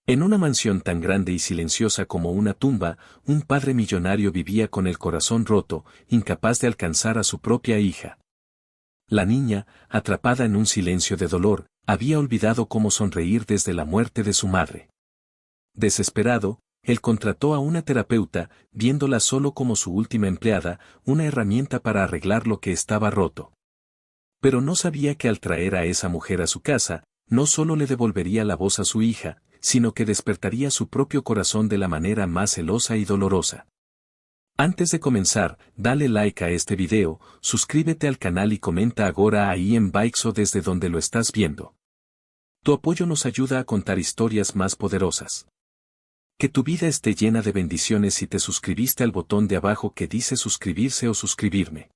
En una mansión tan grande y silenciosa como una tumba, un padre millonario vivía con el corazón roto, incapaz de alcanzar a su propia hija. La niña, atrapada en un silencio de dolor, había olvidado cómo sonreír desde la muerte de su madre. Desesperado, él contrató a una terapeuta, viéndola solo como su última empleada, una herramienta para arreglar lo que estaba roto. Pero no sabía que al traer a esa mujer a su casa, no solo le devolvería la voz a su hija, sino que despertaría su propio corazón de la manera más celosa y dolorosa. Antes de comenzar, dale like a este video, suscríbete al canal y comenta ahora ahí en Bikes o desde donde lo estás viendo. Tu apoyo nos ayuda a contar historias más poderosas. Que tu vida esté llena de bendiciones si te suscribiste al botón de abajo que dice suscribirse o suscribirme.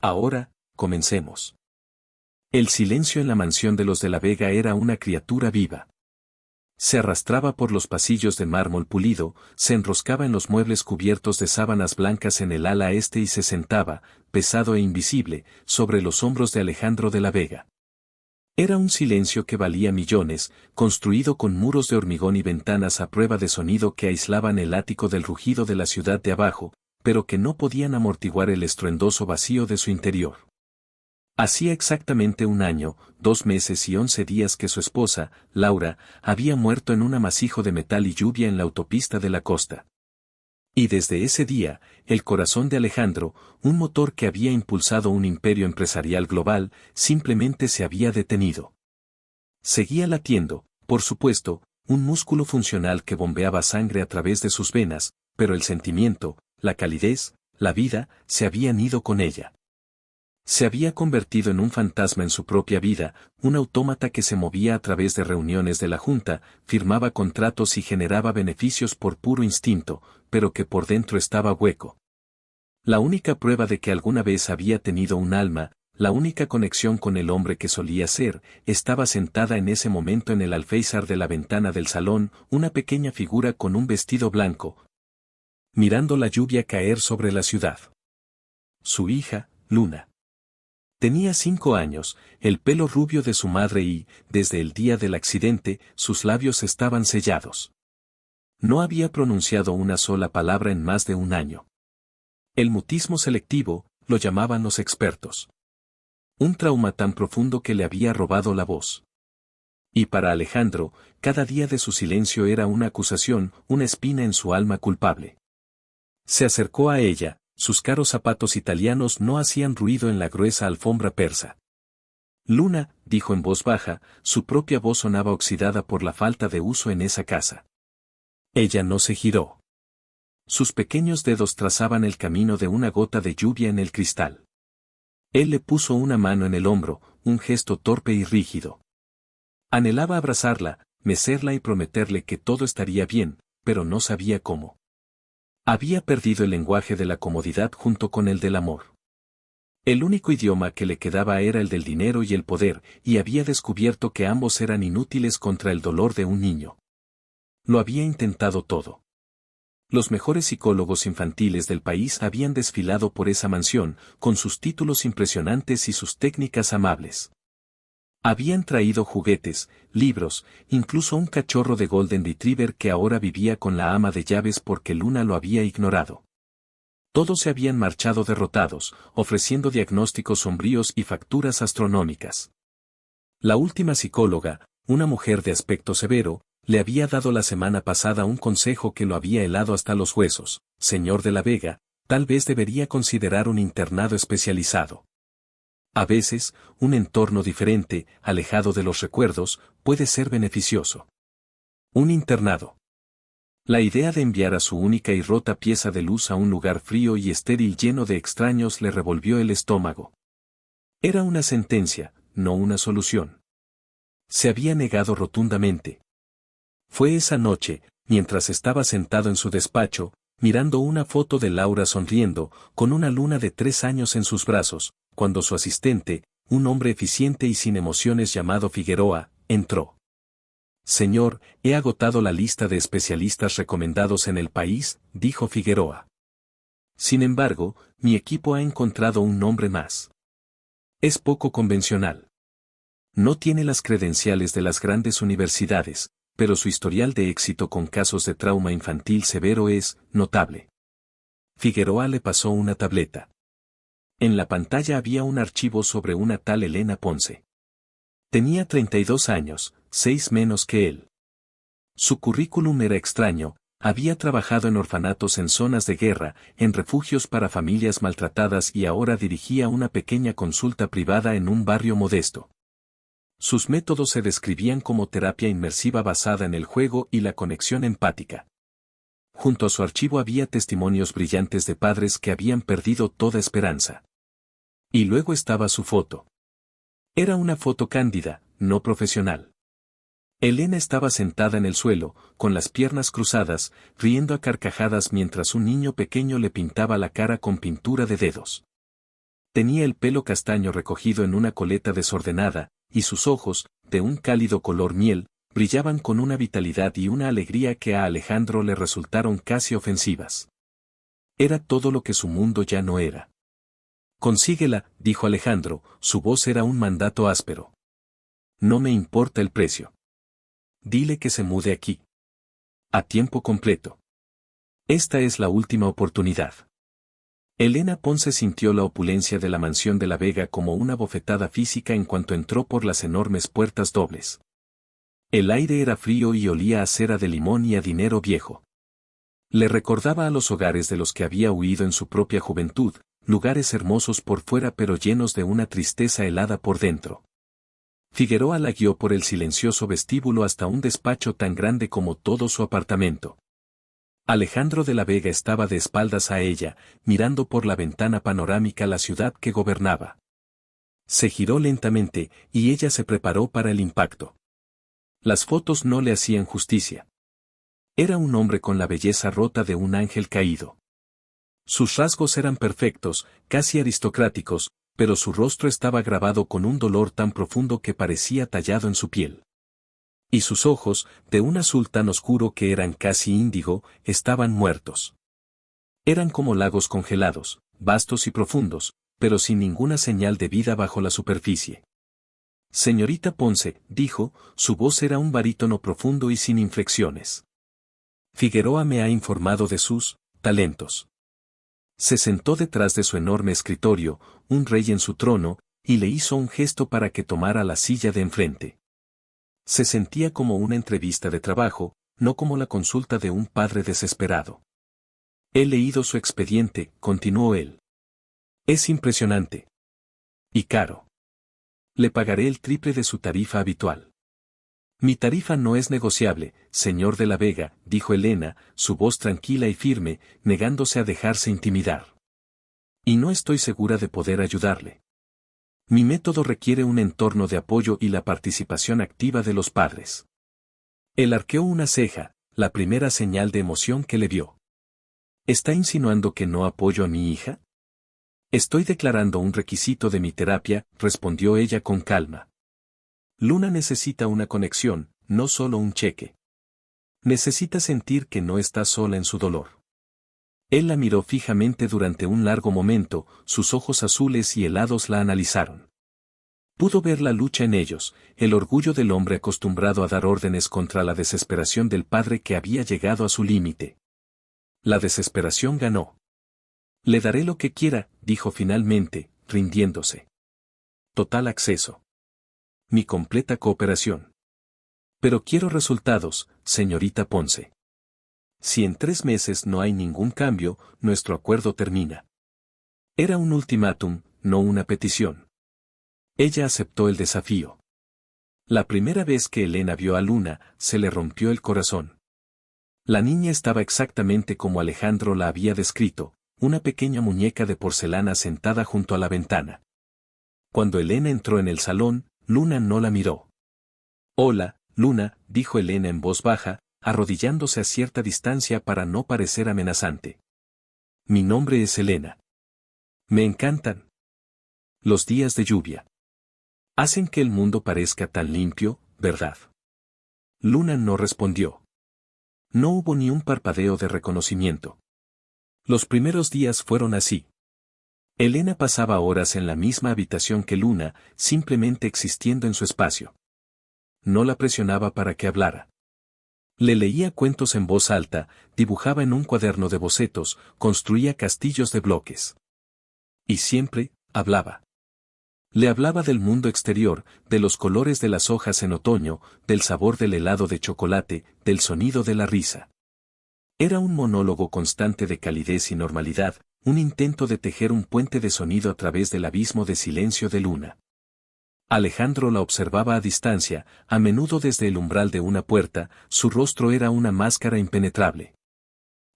Ahora, comencemos. El silencio en la mansión de los de la Vega era una criatura viva. Se arrastraba por los pasillos de mármol pulido, se enroscaba en los muebles cubiertos de sábanas blancas en el ala este y se sentaba, pesado e invisible, sobre los hombros de Alejandro de la Vega. Era un silencio que valía millones, construido con muros de hormigón y ventanas a prueba de sonido que aislaban el ático del rugido de la ciudad de abajo, pero que no podían amortiguar el estruendoso vacío de su interior. Hacía exactamente 1 año, 2 meses y 11 días que su esposa, Laura, había muerto en un amasijo de metal y lluvia en la autopista de la costa. Y desde ese día, el corazón de Alejandro, un motor que había impulsado un imperio empresarial global, simplemente se había detenido. Seguía latiendo, por supuesto, un músculo funcional que bombeaba sangre a través de sus venas, pero el sentimiento, la calidez, la vida, se habían ido con ella. Se había convertido en un fantasma en su propia vida, un autómata que se movía a través de reuniones de la Junta, firmaba contratos y generaba beneficios por puro instinto, pero que por dentro estaba hueco. La única prueba de que alguna vez había tenido un alma, la única conexión con el hombre que solía ser, estaba sentada en ese momento en el alféizar de la ventana del salón, una pequeña figura con un vestido blanco, mirando la lluvia caer sobre la ciudad. Su hija, Luna. Tenía 5 años, el pelo rubio de su madre y, desde el día del accidente, sus labios estaban sellados. No había pronunciado una sola palabra en más de 1 año. El mutismo selectivo, lo llamaban los expertos. Un trauma tan profundo que le había robado la voz. Y para Alejandro, cada día de su silencio era una acusación, una espina en su alma culpable. Se acercó a ella. Sus caros zapatos italianos no hacían ruido en la gruesa alfombra persa. Luna, dijo en voz baja, su propia voz sonaba oxidada por la falta de uso en esa casa. Ella no se giró. Sus pequeños dedos trazaban el camino de una gota de lluvia en el cristal. Él le puso una mano en el hombro, un gesto torpe y rígido. Anhelaba abrazarla, mecerla y prometerle que todo estaría bien, pero no sabía cómo. Había perdido el lenguaje de la comodidad junto con el del amor. El único idioma que le quedaba era el del dinero y el poder, y había descubierto que ambos eran inútiles contra el dolor de un niño. Lo había intentado todo. Los mejores psicólogos infantiles del país habían desfilado por esa mansión, con sus títulos impresionantes y sus técnicas amables. Habían traído juguetes, libros, incluso un cachorro de Golden Retriever que ahora vivía con la ama de llaves porque Luna lo había ignorado. Todos se habían marchado derrotados, ofreciendo diagnósticos sombríos y facturas astronómicas. La última psicóloga, una mujer de aspecto severo, le había dado la semana pasada un consejo que lo había helado hasta los huesos. Señor de la Vega, tal vez debería considerar un internado especializado. A veces, un entorno diferente, alejado de los recuerdos, puede ser beneficioso. Un internado. La idea de enviar a su única y rota pieza de luz a un lugar frío y estéril lleno de extraños le revolvió el estómago. Era una sentencia, no una solución. Se había negado rotundamente. Fue esa noche, mientras estaba sentado en su despacho, mirando una foto de Laura sonriendo, con una Luna de 3 años en sus brazos, cuando su asistente, un hombre eficiente y sin emociones llamado Figueroa, entró. Señor, he agotado la lista de especialistas recomendados en el país, dijo Figueroa. Sin embargo, mi equipo ha encontrado un nombre más. Es poco convencional. No tiene las credenciales de las grandes universidades, pero su historial de éxito con casos de trauma infantil severo es notable. Figueroa le pasó una tableta. En la pantalla había un archivo sobre una tal Elena Ponce. Tenía 32 años, 6 menos que él. Su currículum era extraño, había trabajado en orfanatos en zonas de guerra, en refugios para familias maltratadas y ahora dirigía una pequeña consulta privada en un barrio modesto. Sus métodos se describían como terapia inmersiva basada en el juego y la conexión empática. Junto a su archivo había testimonios brillantes de padres que habían perdido toda esperanza. Y luego estaba su foto. Era una foto cándida, no profesional. Elena estaba sentada en el suelo, con las piernas cruzadas, riendo a carcajadas mientras un niño pequeño le pintaba la cara con pintura de dedos. Tenía el pelo castaño recogido en una coleta desordenada, y sus ojos, de un cálido color miel, brillaban con una vitalidad y una alegría que a Alejandro le resultaron casi ofensivas. Era todo lo que su mundo ya no era. Consíguela, dijo Alejandro, su voz era un mandato áspero. No me importa el precio. Dile que se mude aquí. A tiempo completo. Esta es la última oportunidad. Elena Ponce sintió la opulencia de la mansión de la Vega como una bofetada física en cuanto entró por las enormes puertas dobles. El aire era frío y olía a cera de limón y a dinero viejo. Le recordaba a los hogares de los que había huido en su propia juventud, lugares hermosos por fuera pero llenos de una tristeza helada por dentro. Figueroa la guió por el silencioso vestíbulo hasta un despacho tan grande como todo su apartamento. Alejandro de la Vega estaba de espaldas a ella, mirando por la ventana panorámica la ciudad que gobernaba. Se giró lentamente, y ella se preparó para el impacto. Las fotos no le hacían justicia. Era un hombre con la belleza rota de un ángel caído. Sus rasgos eran perfectos, casi aristocráticos, pero su rostro estaba grabado con un dolor tan profundo que parecía tallado en su piel. Y sus ojos, de un azul tan oscuro que eran casi índigo, estaban muertos. Eran como lagos congelados, vastos y profundos, pero sin ninguna señal de vida bajo la superficie. Señorita Ponce, dijo, su voz era un barítono profundo y sin inflexiones. Figueroa me ha informado de sus talentos. Se sentó detrás de su enorme escritorio, un rey en su trono, y le hizo un gesto para que tomara la silla de enfrente. Se sentía como una entrevista de trabajo, no como la consulta de un padre desesperado. He leído su expediente, continuó él. Es impresionante. Y caro. Le pagaré el triple de su tarifa habitual. Mi tarifa no es negociable, señor de la Vega, dijo Elena, su voz tranquila y firme, negándose a dejarse intimidar. Y no estoy segura de poder ayudarle. Mi método requiere un entorno de apoyo y la participación activa de los padres. Él arqueó una ceja, la primera señal de emoción que le vio. ¿Está insinuando que no apoyo a mi hija? Estoy declarando un requisito de mi terapia, respondió ella con calma. Luna necesita una conexión, no solo un cheque. Necesita sentir que no está sola en su dolor. Él la miró fijamente durante un largo momento, sus ojos azules y helados la analizaron. Pudo ver la lucha en ellos, el orgullo del hombre acostumbrado a dar órdenes contra la desesperación del padre que había llegado a su límite. La desesperación ganó. Le daré lo que quiera, dijo finalmente, rindiéndose. Total acceso. Mi completa cooperación. Pero quiero resultados, señorita Ponce. Si en 3 meses no hay ningún cambio, nuestro acuerdo termina. Era un ultimátum, no una petición. Ella aceptó el desafío. La primera vez que Elena vio a Luna, se le rompió el corazón. La niña estaba exactamente como Alejandro la había descrito, una pequeña muñeca de porcelana sentada junto a la ventana. Cuando Elena entró en el salón, Luna no la miró. Hola, Luna, dijo Elena en voz baja, arrodillándose a cierta distancia para no parecer amenazante. Mi nombre es Elena. Me encantan los días de lluvia. Hacen que el mundo parezca tan limpio, ¿verdad? Luna no respondió. No hubo ni un parpadeo de reconocimiento. Los primeros días fueron así. Elena pasaba horas en la misma habitación que Luna, simplemente existiendo en su espacio. No la presionaba para que hablara. Le leía cuentos en voz alta, dibujaba en un cuaderno de bocetos, construía castillos de bloques. Y siempre, hablaba. Le hablaba del mundo exterior, de los colores de las hojas en otoño, del sabor del helado de chocolate, del sonido de la risa. Era un monólogo constante de calidez y normalidad, un intento de tejer un puente de sonido a través del abismo de silencio de Luna. Alejandro la observaba a distancia, a menudo desde el umbral de una puerta, su rostro era una máscara impenetrable.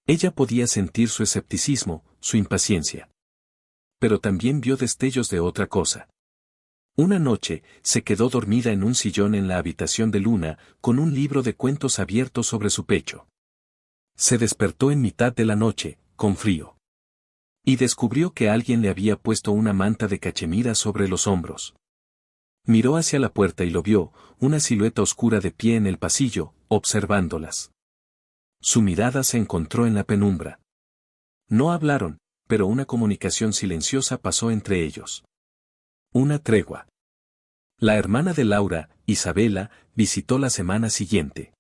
Ella podía sentir su escepticismo, su impaciencia. Pero también vio destellos de otra cosa. Una noche, se quedó dormida en un sillón en la habitación de Luna, con un libro de cuentos abierto sobre su pecho. Se despertó en mitad de la noche, con frío. Y descubrió que alguien le había puesto una manta de cachemira sobre los hombros. Miró hacia la puerta y lo vio, una silueta oscura de pie en el pasillo, observándolas. Su mirada se encontró en la penumbra. No hablaron, pero una comunicación silenciosa pasó entre ellos. Una tregua. La hermana de Laura, Isabela, visitó la semana siguiente.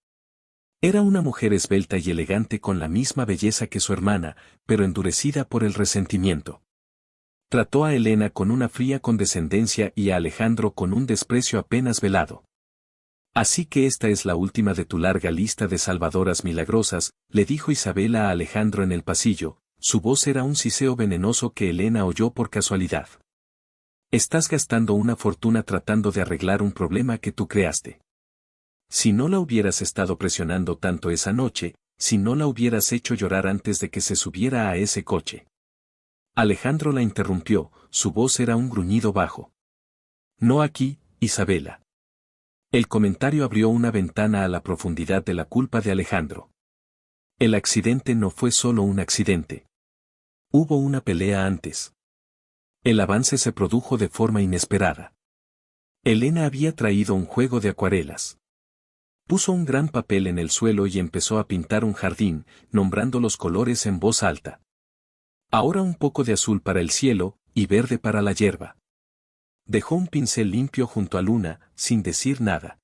Era una mujer esbelta y elegante con la misma belleza que su hermana, pero endurecida por el resentimiento. Trató a Elena con una fría condescendencia y a Alejandro con un desprecio apenas velado. Así que esta es la última de tu larga lista de salvadoras milagrosas, le dijo Isabela a Alejandro en el pasillo, su voz era un siseo venenoso que Elena oyó por casualidad. Estás gastando una fortuna tratando de arreglar un problema que tú creaste. Si no la hubieras estado presionando tanto esa noche, si no la hubieras hecho llorar antes de que se subiera a ese coche. Alejandro la interrumpió, su voz era un gruñido bajo. No aquí, Isabela. El comentario abrió una ventana a la profundidad de la culpa de Alejandro. El accidente no fue solo un accidente. Hubo una pelea antes. El avance se produjo de forma inesperada. Elena había traído un juego de acuarelas. Puso un gran papel en el suelo y empezó a pintar un jardín, nombrando los colores en voz alta. Ahora un poco de azul para el cielo, y verde para la hierba. Dejó un pincel limpio junto a Luna, sin decir nada.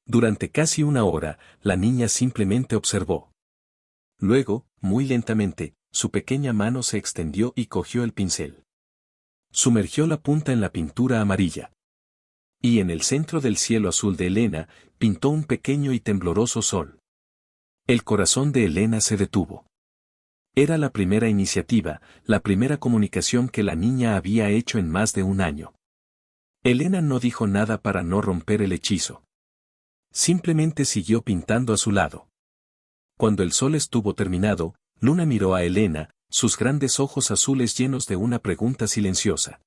Durante casi una hora, la niña simplemente observó. Luego, muy lentamente, su pequeña mano se extendió y cogió el pincel. Sumergió la punta en la pintura amarilla. Y en el centro del cielo azul de Elena, pintó un pequeño y tembloroso sol. El corazón de Elena se detuvo. Era la primera iniciativa, la primera comunicación que la niña había hecho en más de un año. Elena no dijo nada para no romper el hechizo. Simplemente siguió pintando a su lado. Cuando el sol estuvo terminado, Luna miró a Elena, sus grandes ojos azules llenos de una pregunta silenciosa.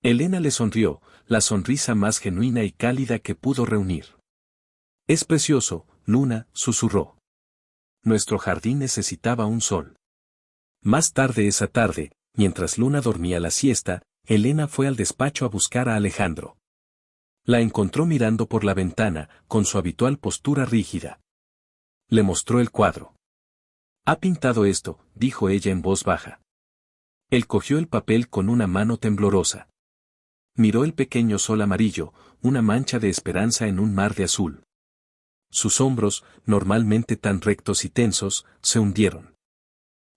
Elena le sonrió, la sonrisa más genuina y cálida que pudo reunir. Es precioso, Luna, susurró. Nuestro jardín necesitaba un sol. Más tarde esa tarde, mientras Luna dormía la siesta, Elena fue al despacho a buscar a Alejandro. La encontró mirando por la ventana, con su habitual postura rígida. Le mostró el cuadro. «Ha pintado esto», dijo ella en voz baja. Él cogió el papel con una mano temblorosa. Miró el pequeño sol amarillo, una mancha de esperanza en un mar de azul. Sus hombros, normalmente tan rectos y tensos, se hundieron.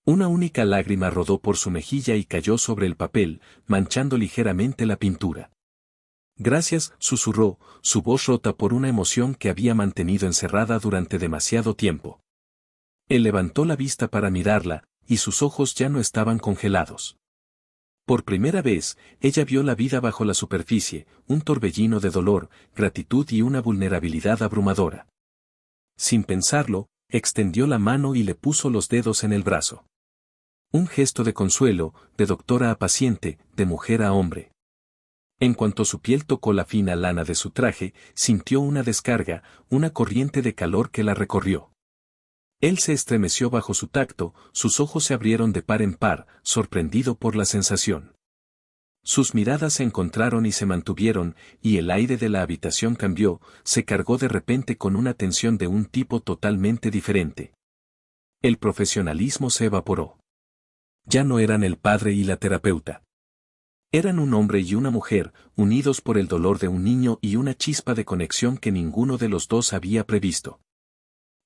Una única lágrima rodó por su mejilla y cayó sobre el papel, manchando ligeramente la pintura. «Gracias», susurró, su voz rota por una emoción que había mantenido encerrada durante demasiado tiempo. Él levantó la vista para mirarla, y sus ojos ya no estaban congelados. Por primera vez, ella vio la vida bajo la superficie, un torbellino de dolor, gratitud y una vulnerabilidad abrumadora. Sin pensarlo, extendió la mano y le puso los dedos en el brazo. Un gesto de consuelo, de doctora a paciente, de mujer a hombre. En cuanto su piel tocó la fina lana de su traje, sintió una descarga, una corriente de calor que la recorrió. Él se estremeció bajo su tacto, sus ojos se abrieron de par en par, sorprendido por la sensación. Sus miradas se encontraron y se mantuvieron, y el aire de la habitación cambió, se cargó de repente con una tensión de un tipo totalmente diferente. El profesionalismo se evaporó. Ya no eran el padre y la terapeuta. Eran un hombre y una mujer, unidos por el dolor de un niño y una chispa de conexión que ninguno de los dos había previsto.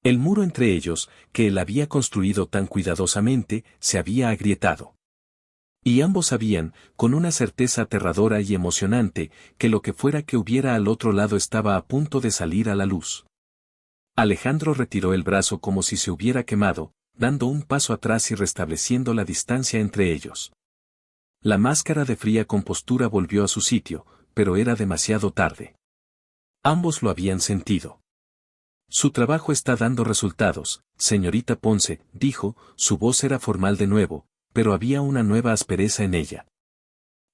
El muro entre ellos, que él había construido tan cuidadosamente, se había agrietado. Y ambos sabían, con una certeza aterradora y emocionante, que lo que fuera que hubiera al otro lado estaba a punto de salir a la luz. Alejandro retiró el brazo como si se hubiera quemado, dando un paso atrás y restableciendo la distancia entre ellos. La máscara de fría compostura volvió a su sitio, pero era demasiado tarde. Ambos lo habían sentido. Su trabajo está dando resultados, señorita Ponce, dijo, su voz era formal de nuevo, pero había una nueva aspereza en ella.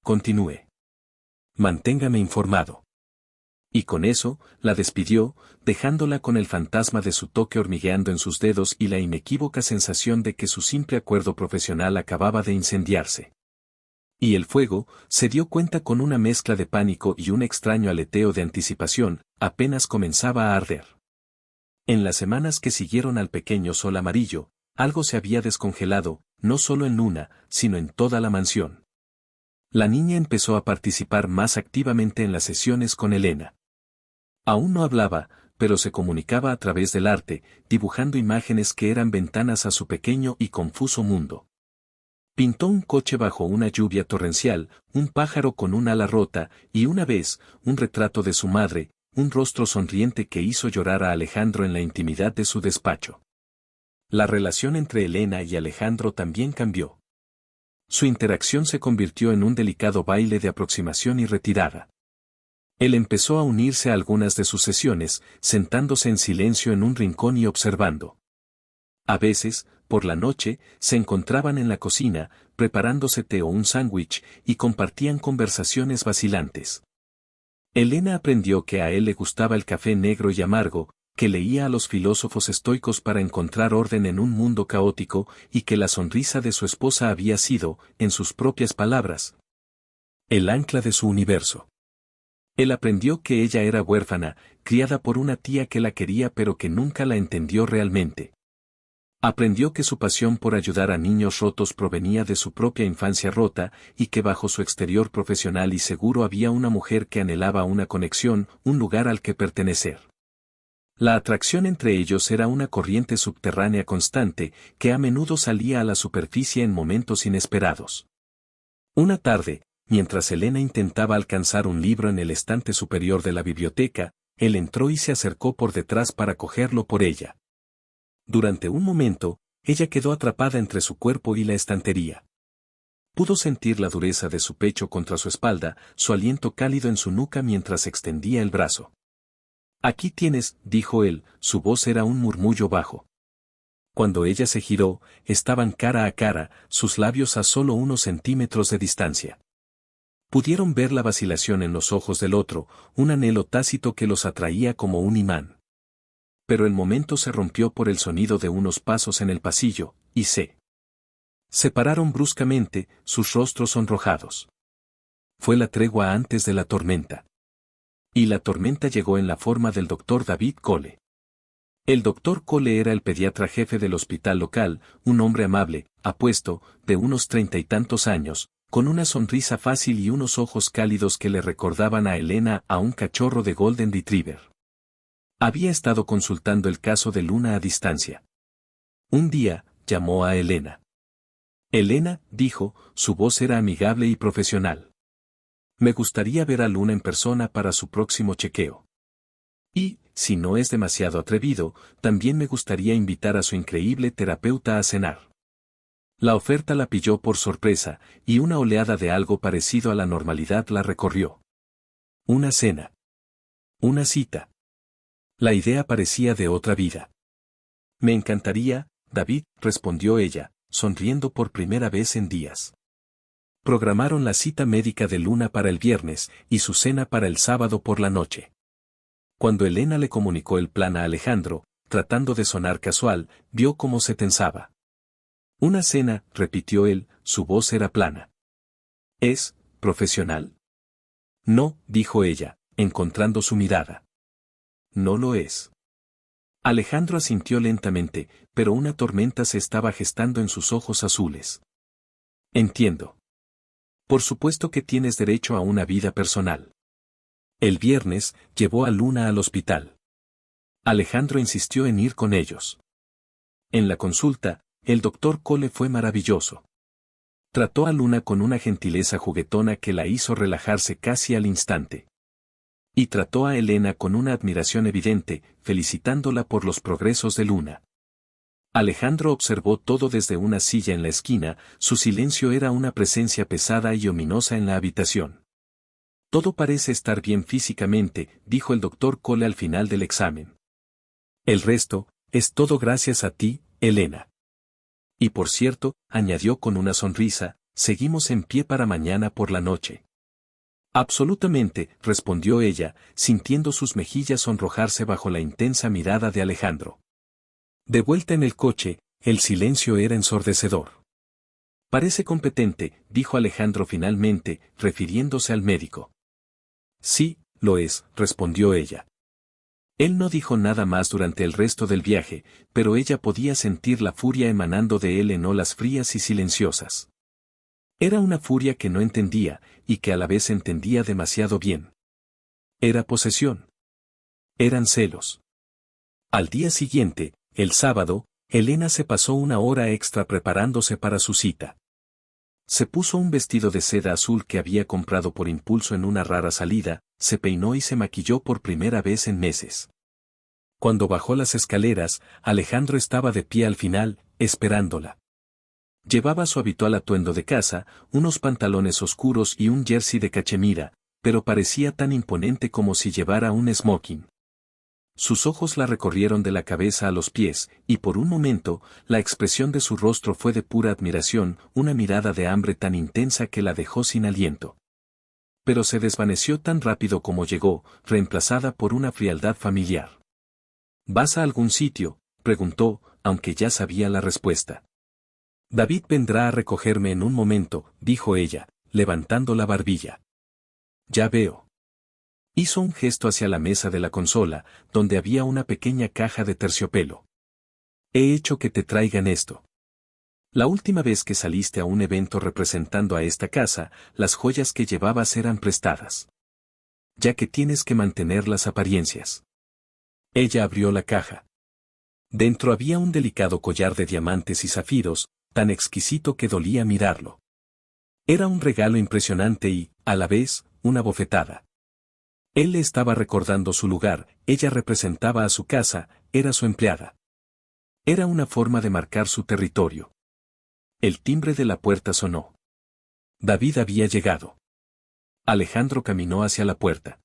Continúe. Manténgame informado. Y con eso, la despidió, dejándola con el fantasma de su toque hormigueando en sus dedos y la inequívoca sensación de que su simple acuerdo profesional acababa de incendiarse. Y el fuego, se dio cuenta con una mezcla de pánico y un extraño aleteo de anticipación, apenas comenzaba a arder. En las semanas que siguieron al pequeño sol amarillo, algo se había descongelado, no solo en Luna, sino en toda la mansión. La niña empezó a participar más activamente en las sesiones con Elena. Aún no hablaba, pero se comunicaba a través del arte, dibujando imágenes que eran ventanas a su pequeño y confuso mundo. Pintó un coche bajo una lluvia torrencial, un pájaro con un ala rota, y una vez, un retrato de su madre, un rostro sonriente que hizo llorar a Alejandro en la intimidad de su despacho. La relación entre Elena y Alejandro también cambió. Su interacción se convirtió en un delicado baile de aproximación y retirada. Él empezó a unirse a algunas de sus sesiones, sentándose en silencio en un rincón y observando. A veces, por la noche, se encontraban en la cocina, preparándose té o un sándwich, y compartían conversaciones vacilantes. Elena aprendió que a él le gustaba el café negro y amargo, que leía a los filósofos estoicos para encontrar orden en un mundo caótico, y que la sonrisa de su esposa había sido, en sus propias palabras, el ancla de su universo. Él aprendió que ella era huérfana, criada por una tía que la quería pero que nunca la entendió realmente. Aprendió que su pasión por ayudar a niños rotos provenía de su propia infancia rota, y que bajo su exterior profesional y seguro había una mujer que anhelaba una conexión, un lugar al que pertenecer. La atracción entre ellos era una corriente subterránea constante, que a menudo salía a la superficie en momentos inesperados. Una tarde, mientras Elena intentaba alcanzar un libro en el estante superior de la biblioteca, él entró y se acercó por detrás para cogerlo por ella. Durante un momento, ella quedó atrapada entre su cuerpo y la estantería. Pudo sentir la dureza de su pecho contra su espalda, su aliento cálido en su nuca mientras extendía el brazo. «Aquí tienes», dijo él, su voz era un murmullo bajo. Cuando ella se giró, estaban cara a cara, sus labios a solo unos centímetros de distancia. Pudieron ver la vacilación en los ojos del otro, un anhelo tácito que los atraía como un imán. Pero el momento se rompió por el sonido de unos pasos en el pasillo, y se separaron bruscamente, sus rostros sonrojados. Fue la tregua antes de la tormenta. Y la tormenta llegó en la forma del doctor David Cole. El doctor Cole era el pediatra jefe del hospital local, un hombre amable, apuesto, de unos 30 y tantos años, con una sonrisa fácil y unos ojos cálidos que le recordaban a Elena a un cachorro de Golden Retriever. Había estado consultando el caso de Luna a distancia. Un día, llamó a Elena. Elena, dijo, su voz era amigable y profesional. Me gustaría ver a Luna en persona para su próximo chequeo. Y, si no es demasiado atrevido, también me gustaría invitar a su increíble terapeuta a cenar. La oferta la pilló por sorpresa, y una oleada de algo parecido a la normalidad la recorrió. Una cena. Una cita. La idea parecía de otra vida. Me encantaría, David, respondió ella, sonriendo por primera vez en días. Programaron la cita médica de Luna para el viernes, y su cena para el sábado por la noche. Cuando Elena le comunicó el plan a Alejandro, tratando de sonar casual, vio cómo se tensaba. Una cena, repitió él, su voz era plana. ¿Es profesional? No, dijo ella, encontrando su mirada. No lo es. Alejandro asintió lentamente, pero una tormenta se estaba gestando en sus ojos azules. Entiendo. Por supuesto que tienes derecho a una vida personal. El viernes, llevó a Luna al hospital. Alejandro insistió en ir con ellos. En la consulta, el doctor Cole fue maravilloso. Trató a Luna con una gentileza juguetona que la hizo relajarse casi al instante. Y trató a Elena con una admiración evidente, felicitándola por los progresos de Luna. Alejandro observó todo desde una silla en la esquina, su silencio era una presencia pesada y ominosa en la habitación. Todo parece estar bien físicamente, dijo el doctor Cole al final del examen. El resto, es todo gracias a ti, Elena. Y por cierto, añadió con una sonrisa, seguimos en pie para mañana por la noche. Absolutamente, respondió ella, sintiendo sus mejillas sonrojarse bajo la intensa mirada de Alejandro. De vuelta en el coche, el silencio era ensordecedor. Parece competente, dijo Alejandro finalmente, refiriéndose al médico. Sí, lo es, respondió ella. Él no dijo nada más durante el resto del viaje, pero ella podía sentir la furia emanando de él en olas frías y silenciosas. Era una furia que no entendía, y que a la vez entendía demasiado bien. Era posesión. Eran celos. Al día siguiente, el sábado, Elena se pasó una hora extra preparándose para su cita. Se puso un vestido de seda azul que había comprado por impulso en una rara salida, se peinó y se maquilló por primera vez en meses. Cuando bajó las escaleras, Alejandro estaba de pie al final, esperándola. Llevaba su habitual atuendo de casa, unos pantalones oscuros y un jersey de cachemira, pero parecía tan imponente como si llevara un smoking. Sus ojos la recorrieron de la cabeza a los pies, y por un momento, la expresión de su rostro fue de pura admiración, una mirada de hambre tan intensa que la dejó sin aliento. Pero se desvaneció tan rápido como llegó, reemplazada por una frialdad familiar. ¿Vas a algún sitio?, preguntó, aunque ya sabía la respuesta. David vendrá a recogerme en un momento, dijo ella, levantando la barbilla. Ya veo. Hizo un gesto hacia la mesa de la consola, donde había una pequeña caja de terciopelo. He hecho que te traigan esto. La última vez que saliste a un evento representando a esta casa, las joyas que llevabas eran prestadas. Ya que tienes que mantener las apariencias. Ella abrió la caja. Dentro había un delicado collar de diamantes y zafiros, tan exquisito que dolía mirarlo. Era un regalo impresionante y, a la vez, una bofetada. Él le estaba recordando su lugar, ella representaba a su casa, era su empleada. Era una forma de marcar su territorio. El timbre de la puerta sonó. David había llegado. Alejandro caminó hacia la puerta.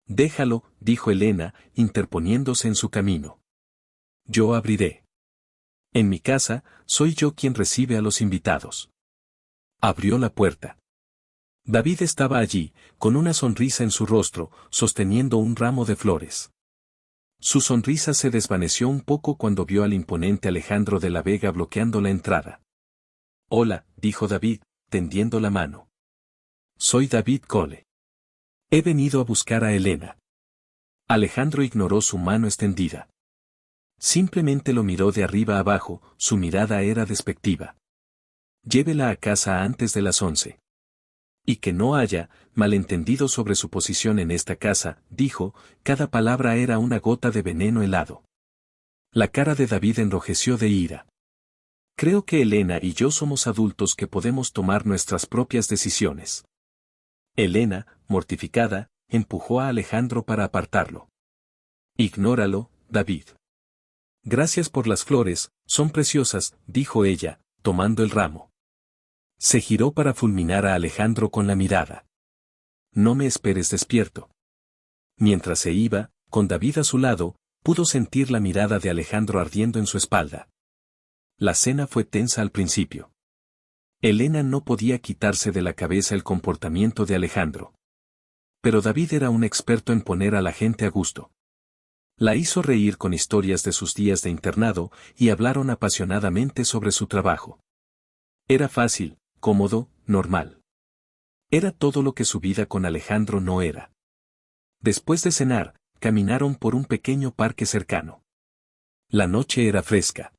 Déjalo, dijo Elena, interponiéndose en su camino. Yo abriré. En mi casa, soy yo quien recibe a los invitados. Abrió la puerta. David estaba allí, con una sonrisa en su rostro, sosteniendo un ramo de flores. Su sonrisa se desvaneció un poco cuando vio al imponente Alejandro de la Vega bloqueando la entrada. Hola, dijo David, tendiendo la mano. Soy David Cole. He venido a buscar a Elena. Alejandro ignoró su mano extendida. Simplemente lo miró de arriba abajo, su mirada era despectiva. Llévela a casa antes de las 11. Y que no haya malentendido sobre su posición en esta casa, dijo, cada palabra era una gota de veneno helado. La cara de David enrojeció de ira. Creo que Elena y yo somos adultos que podemos tomar nuestras propias decisiones. Elena, mortificada, empujó a Alejandro para apartarlo. Ignóralo, David. Gracias por las flores, son preciosas, dijo ella, tomando el ramo. Se giró para fulminar a Alejandro con la mirada. No me esperes despierto. Mientras se iba, con David a su lado, pudo sentir la mirada de Alejandro ardiendo en su espalda. La cena fue tensa al principio. Elena no podía quitarse de la cabeza el comportamiento de Alejandro. Pero David era un experto en poner a la gente a gusto. La hizo reír con historias de sus días de internado, y hablaron apasionadamente sobre su trabajo. Era fácil, cómodo, normal. Era todo lo que su vida con Alejandro no era. Después de cenar, caminaron por un pequeño parque cercano. La noche era fresca.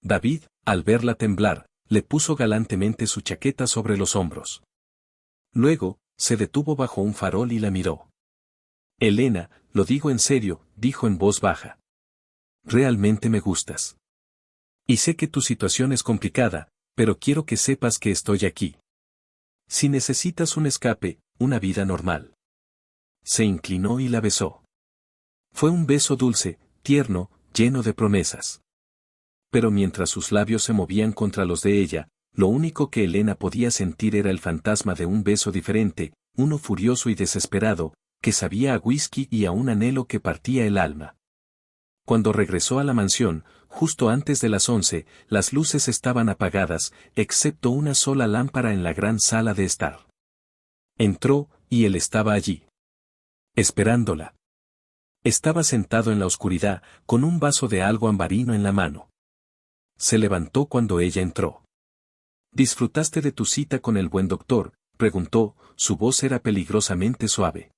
David, al verla temblar, le puso galantemente su chaqueta sobre los hombros. Luego, se detuvo bajo un farol y la miró. Elena, lo digo en serio, dijo en voz baja. Realmente me gustas. Y sé que tu situación es complicada, pero quiero que sepas que estoy aquí. Si necesitas un escape, una vida normal. Se inclinó y la besó. Fue un beso dulce, tierno, lleno de promesas. Pero mientras sus labios se movían contra los de ella, lo único que Elena podía sentir era el fantasma de un beso diferente, uno furioso y desesperado, que sabía a whisky y a un anhelo que partía el alma. Cuando regresó a la mansión, justo antes de las 11, las luces estaban apagadas, excepto una sola lámpara en la gran sala de estar. Entró, y él estaba allí. Esperándola. Estaba sentado en la oscuridad, con un vaso de algo ambarino en la mano. Se levantó cuando ella entró. ¿Disfrutaste de tu cita con el buen doctor?, preguntó, su voz era peligrosamente suave.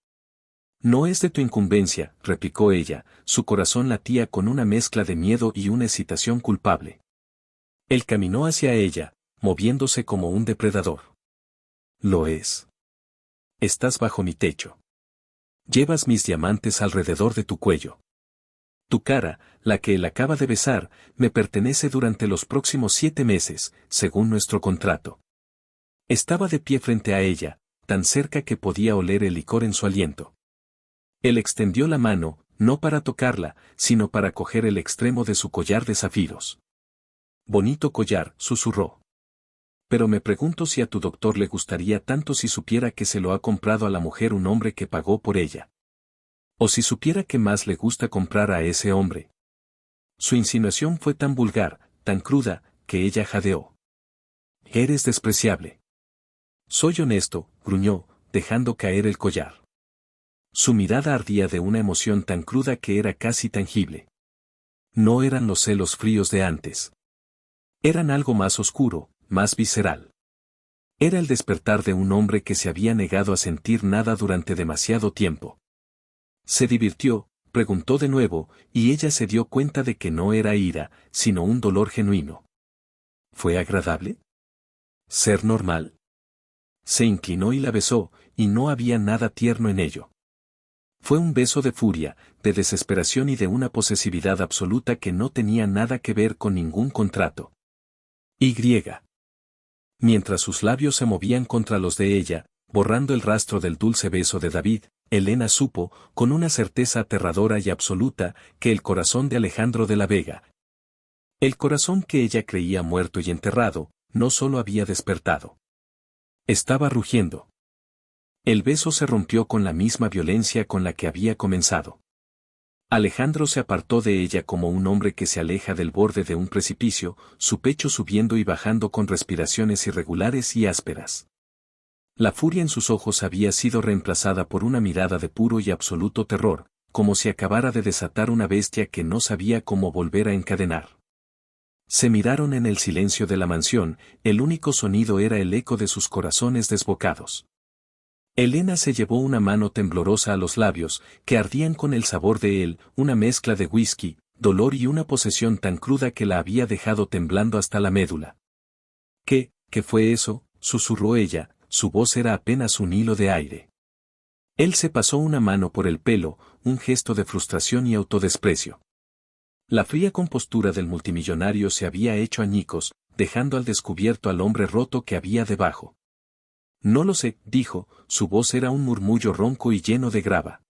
No es de tu incumbencia, replicó ella, su corazón latía con una mezcla de miedo y una excitación culpable. Él caminó hacia ella, moviéndose como un depredador. Lo es. Estás bajo mi techo. Llevas mis diamantes alrededor de tu cuello. Tu cara, la que él acaba de besar, me pertenece durante los próximos 7 meses, según nuestro contrato. Estaba de pie frente a ella, tan cerca que podía oler el licor en su aliento. Él extendió la mano, no para tocarla, sino para coger el extremo de su collar de zafiros. Bonito collar, susurró. Pero me pregunto si a tu doctor le gustaría tanto si supiera que se lo ha comprado a la mujer un hombre que pagó por ella. O si supiera que más le gusta comprar a ese hombre. Su insinuación fue tan vulgar, tan cruda, que ella jadeó. Eres despreciable. Soy honesto, gruñó, dejando caer el collar. Su mirada ardía de una emoción tan cruda que era casi tangible. No eran los celos fríos de antes. Eran algo más oscuro, más visceral. Era el despertar de un hombre que se había negado a sentir nada durante demasiado tiempo. ¿Se divirtió?, preguntó de nuevo, y ella se dio cuenta de que no era ira, sino un dolor genuino. ¿Fue agradable? ¿Ser normal? Se inclinó y la besó, y no había nada tierno en ello. Fue un beso de furia, de desesperación y de una posesividad absoluta que no tenía nada que ver con ningún contrato. Y. Mientras sus labios se movían contra los de ella, borrando el rastro del dulce beso de David, Elena supo, con una certeza aterradora y absoluta, que el corazón de Alejandro de la Vega, el corazón que ella creía muerto y enterrado, no solo había despertado. Estaba rugiendo. El beso se rompió con la misma violencia con la que había comenzado. Alejandro se apartó de ella como un hombre que se aleja del borde de un precipicio, su pecho subiendo y bajando con respiraciones irregulares y ásperas. La furia en sus ojos había sido reemplazada por una mirada de puro y absoluto terror, como si acabara de desatar una bestia que no sabía cómo volver a encadenar. Se miraron en el silencio de la mansión, el único sonido era el eco de sus corazones desbocados. Elena se llevó una mano temblorosa a los labios, que ardían con el sabor de él, una mezcla de whisky, dolor y una posesión tan cruda que la había dejado temblando hasta la médula. ¿Qué fue eso?, susurró ella, su voz era apenas un hilo de aire. Él se pasó una mano por el pelo, un gesto de frustración y autodesprecio. La fría compostura del multimillonario se había hecho añicos, dejando al descubierto al hombre roto que había debajo. No lo sé, dijo, su voz era un murmullo ronco y lleno de grava.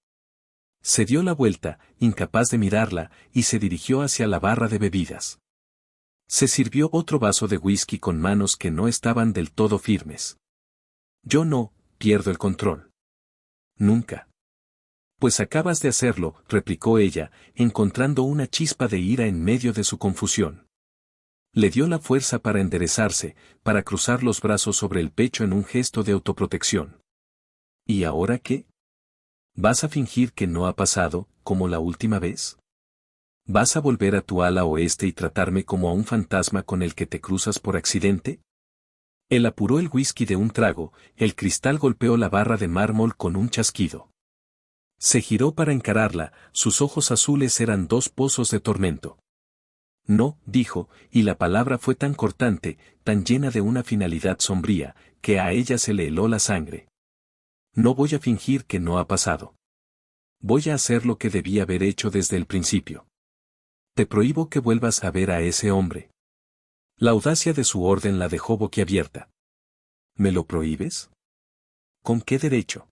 Se dio la vuelta, incapaz de mirarla, y se dirigió hacia la barra de bebidas. Se sirvió otro vaso de whisky con manos que no estaban del todo firmes. Yo no, pierdo el control. Nunca. Pues acabas de hacerlo, replicó ella, encontrando una chispa de ira en medio de su confusión. Le dio la fuerza para enderezarse, para cruzar los brazos sobre el pecho en un gesto de autoprotección. ¿Y ahora qué? ¿Vas a fingir que no ha pasado, como la última vez? ¿Vas a volver a tu ala oeste y tratarme como a un fantasma con el que te cruzas por accidente? Él apuró el whisky de un trago, el cristal golpeó la barra de mármol con un chasquido. Se giró para encararla, sus ojos azules eran 2 pozos de tormento. No, dijo, y la palabra fue tan cortante, tan llena de una finalidad sombría, que a ella se le heló la sangre. No voy a fingir que no ha pasado. Voy a hacer lo que debí haber hecho desde el principio. Te prohíbo que vuelvas a ver a ese hombre. La audacia de su orden la dejó boquiabierta. ¿Me lo prohíbes? ¿Con qué derecho?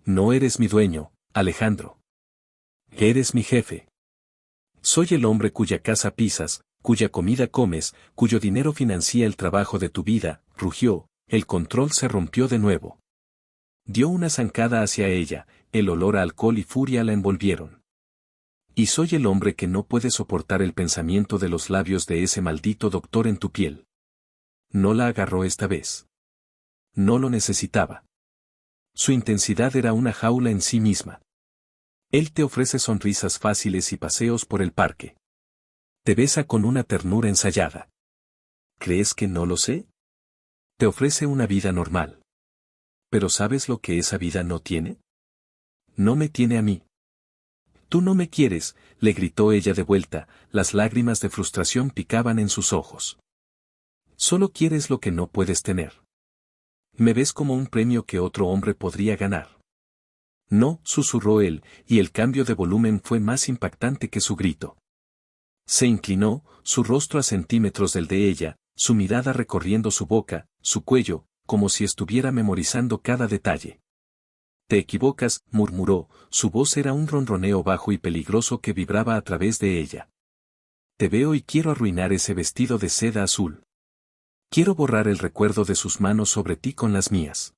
No eres mi dueño, Alejandro. Eres mi jefe. Soy el hombre cuya casa pisas, cuya comida comes, cuyo dinero financia el trabajo de tu vida, rugió, el control se rompió de nuevo. Dio una zancada hacia ella, el olor a alcohol y furia la envolvieron. Y soy el hombre que no puede soportar el pensamiento de los labios de ese maldito doctor en tu piel. No la agarró esta vez. No lo necesitaba. Su intensidad era una jaula en sí misma. Él te ofrece sonrisas fáciles y paseos por el parque. Te besa con una ternura ensayada. ¿Crees que no lo sé? Te ofrece una vida normal. ¿Pero sabes lo que esa vida no tiene? No me tiene a mí. Tú no me quieres, le gritó ella de vuelta, las lágrimas de frustración picaban en sus ojos. Solo quieres lo que no puedes tener. Me ves como un premio que otro hombre podría ganar. No, susurró él, y el cambio de volumen fue más impactante que su grito. Se inclinó, su rostro a centímetros del de ella, su mirada recorriendo su boca, su cuello, como si estuviera memorizando cada detalle. Te equivocas, murmuró, su voz era un ronroneo bajo y peligroso que vibraba a través de ella. Te veo y quiero arruinar ese vestido de seda azul. Quiero borrar el recuerdo de sus manos sobre ti con las mías.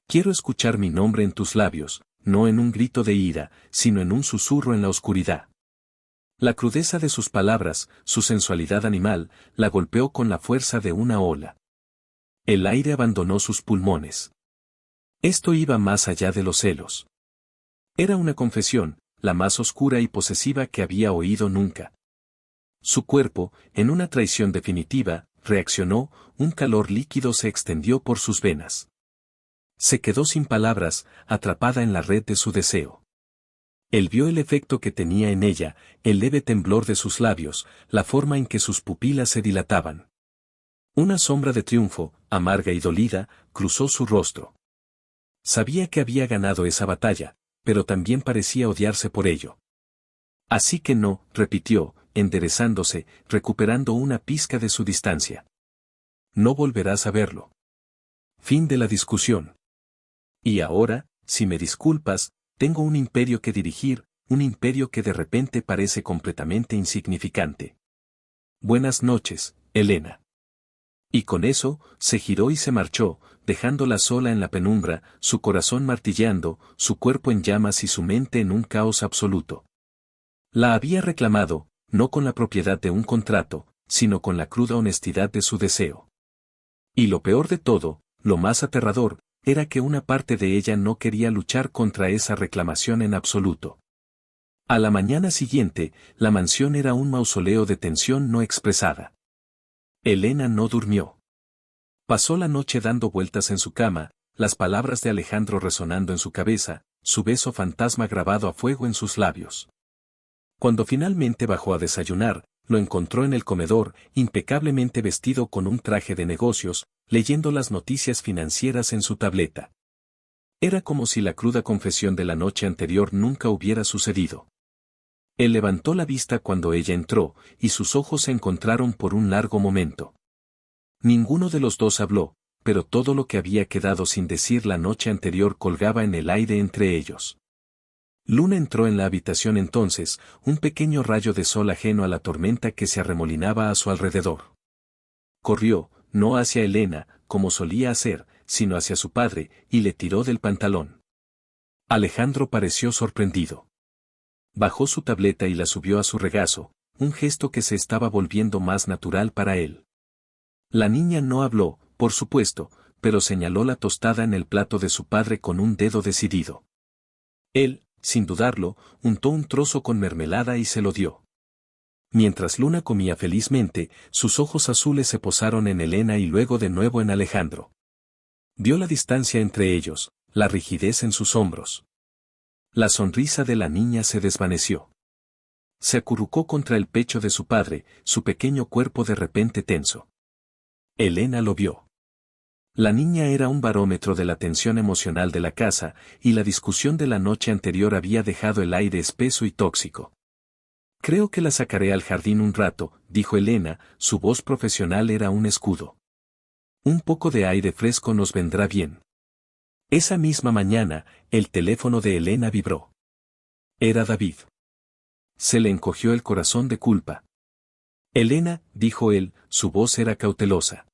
Quiero escuchar mi nombre en tus labios, no en un grito de ira, sino en un susurro en la oscuridad. La crudeza de sus palabras, su sensualidad animal, la golpeó con la fuerza de una ola. El aire abandonó sus pulmones. Esto iba más allá de los celos. Era una confesión, la más oscura y posesiva que había oído nunca. Su cuerpo, en una traición definitiva, reaccionó, un calor líquido se extendió por sus venas. Se quedó sin palabras, atrapada en la red de su deseo. Él vio el efecto que tenía en ella, el leve temblor de sus labios, la forma en que sus pupilas se dilataban. Una sombra de triunfo, amarga y dolida, cruzó su rostro. Sabía que había ganado esa batalla, pero también parecía odiarse por ello. Así que no, repitió, enderezándose, recuperando una pizca de su distancia. No volverás a verlo. Fin de la discusión. Y ahora, si me disculpas, tengo un imperio que dirigir, un imperio que de repente parece completamente insignificante. Buenas noches, Elena. Y con eso, se giró y se marchó, dejándola sola en la penumbra, su corazón martilleando, su cuerpo en llamas y su mente en un caos absoluto. La había reclamado, no con la propiedad de un contrato, sino con la cruda honestidad de su deseo. Y lo peor de todo, lo más aterrador, era que una parte de ella no quería luchar contra esa reclamación en absoluto. A la mañana siguiente, la mansión era un mausoleo de tensión no expresada. Elena no durmió. Pasó la noche dando vueltas en su cama, las palabras de Alejandro resonando en su cabeza, su beso fantasma grabado a fuego en sus labios. Cuando finalmente bajó a desayunar, lo encontró en el comedor, impecablemente vestido con un traje de negocios, leyendo las noticias financieras en su tableta. Era como si la cruda confesión de la noche anterior nunca hubiera sucedido. Él levantó la vista cuando ella entró, y sus ojos se encontraron por un largo momento. Ninguno de los dos habló, pero todo lo que había quedado sin decir la noche anterior colgaba en el aire entre ellos. Luna entró en la habitación entonces, un pequeño rayo de sol ajeno a la tormenta que se arremolinaba a su alrededor. Corrió, no hacia Elena, como solía hacer, sino hacia su padre, y le tiró del pantalón. Alejandro pareció sorprendido. Bajó su tableta y la subió a su regazo, un gesto que se estaba volviendo más natural para él. La niña no habló, por supuesto, pero señaló la tostada en el plato de su padre con un dedo decidido. Él, sin dudarlo, untó un trozo con mermelada y se lo dio. Mientras Luna comía felizmente, sus ojos azules se posaron en Elena y luego de nuevo en Alejandro. Vio la distancia entre ellos, la rigidez en sus hombros. La sonrisa de la niña se desvaneció. Se acurrucó contra el pecho de su padre, su pequeño cuerpo de repente tenso. Elena lo vio. La niña era un barómetro de la tensión emocional de la casa, y la discusión de la noche anterior había dejado el aire espeso y tóxico. Creo que la sacaré al jardín un rato, dijo Elena, su voz profesional era un escudo. Un poco de aire fresco nos vendrá bien. Esa misma mañana, el teléfono de Elena vibró. Era David. Se le encogió el corazón de culpa. Elena, dijo él, su voz era cautelosa.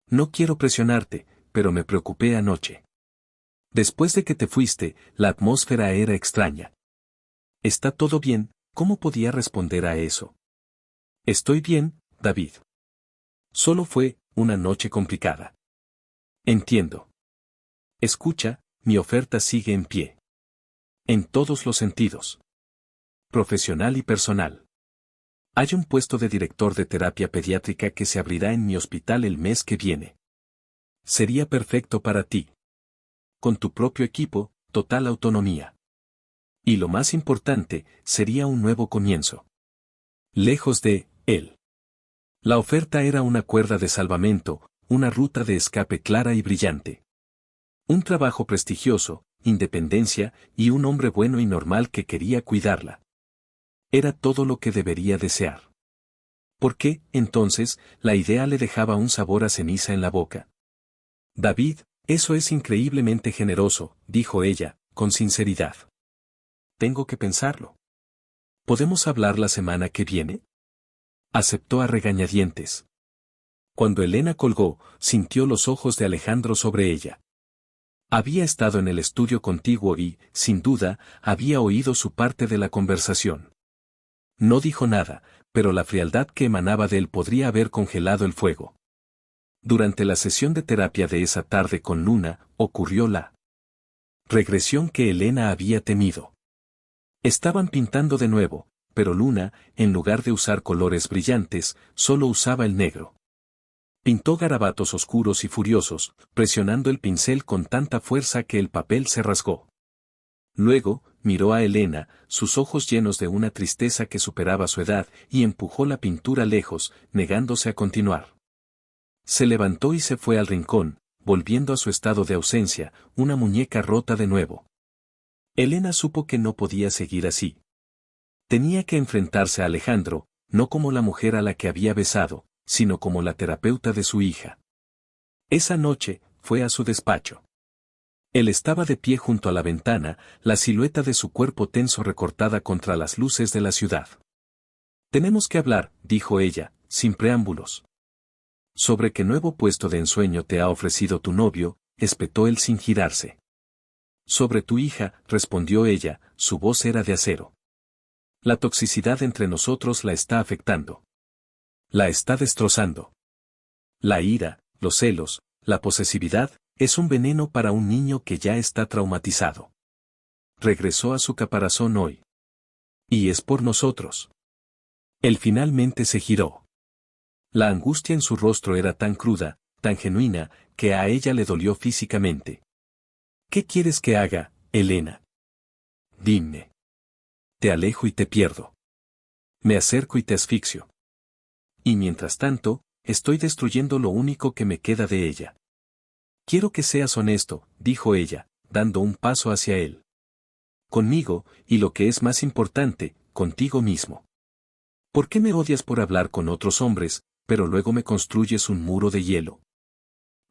No quiero presionarte, pero me preocupé anoche. Después de que te fuiste, la atmósfera era extraña. ¿Está todo bien? ¿Cómo podía responder a eso? Estoy bien, David. Solo fue una noche complicada. Entiendo. Escucha, mi oferta sigue en pie. En todos los sentidos. Profesional y personal. Hay un puesto de director de terapia pediátrica que se abrirá en mi hospital el mes que viene. Sería perfecto para ti. Con tu propio equipo, total autonomía. Y lo más importante, sería un nuevo comienzo. Lejos de él. La oferta era una cuerda de salvamento, una ruta de escape clara y brillante. Un trabajo prestigioso, independencia, y un hombre bueno y normal que quería cuidarla. Era todo lo que debería desear. ¿Por qué, entonces, la idea le dejaba un sabor a ceniza en la boca? David, eso es increíblemente generoso, dijo ella, con sinceridad. Tengo que pensarlo. ¿Podemos hablar la semana que viene? Aceptó a regañadientes. Cuando Elena colgó, sintió los ojos de Alejandro sobre ella. Había estado en el estudio contiguo y, sin duda, había oído su parte de la conversación. No dijo nada, pero la frialdad que emanaba de él podría haber congelado el fuego. Durante la sesión de terapia de esa tarde con Luna, ocurrió la regresión que Elena había temido. Estaban pintando de nuevo, pero Luna, en lugar de usar colores brillantes, solo usaba el negro. Pintó garabatos oscuros y furiosos, presionando el pincel con tanta fuerza que el papel se rasgó. Luego, miró a Elena, sus ojos llenos de una tristeza que superaba su edad, y empujó la pintura lejos, negándose a continuar. Se levantó y se fue al rincón, volviendo a su estado de ausencia, una muñeca rota de nuevo. Elena supo que no podía seguir así. Tenía que enfrentarse a Alejandro, no como la mujer a la que había besado, sino como la terapeuta de su hija. Esa noche, fue a su despacho. Él estaba de pie junto a la ventana, la silueta de su cuerpo tenso recortada contra las luces de la ciudad. Tenemos que hablar, dijo ella, sin preámbulos. ¿Sobre qué nuevo puesto de ensueño te ha ofrecido tu novio?, espetó él sin girarse. Sobre tu hija, respondió ella, su voz era de acero. La toxicidad entre nosotros la está afectando. La está destrozando. La ira, los celos, la posesividad, es un veneno para un niño que ya está traumatizado. Regresó a su caparazón hoy. Y es por nosotros. Él finalmente se giró. La angustia en su rostro era tan cruda, tan genuina, que a ella le dolió físicamente. ¿Qué quieres que haga, Elena? Dime. Te alejo y te pierdo. Me acerco y te asfixio. Y mientras tanto, estoy destruyendo lo único que me queda de ella. Quiero que seas honesto, dijo ella, dando un paso hacia él. Conmigo, y lo que es más importante, contigo mismo. ¿Por qué me odias por hablar con otros hombres, pero luego me construyes un muro de hielo?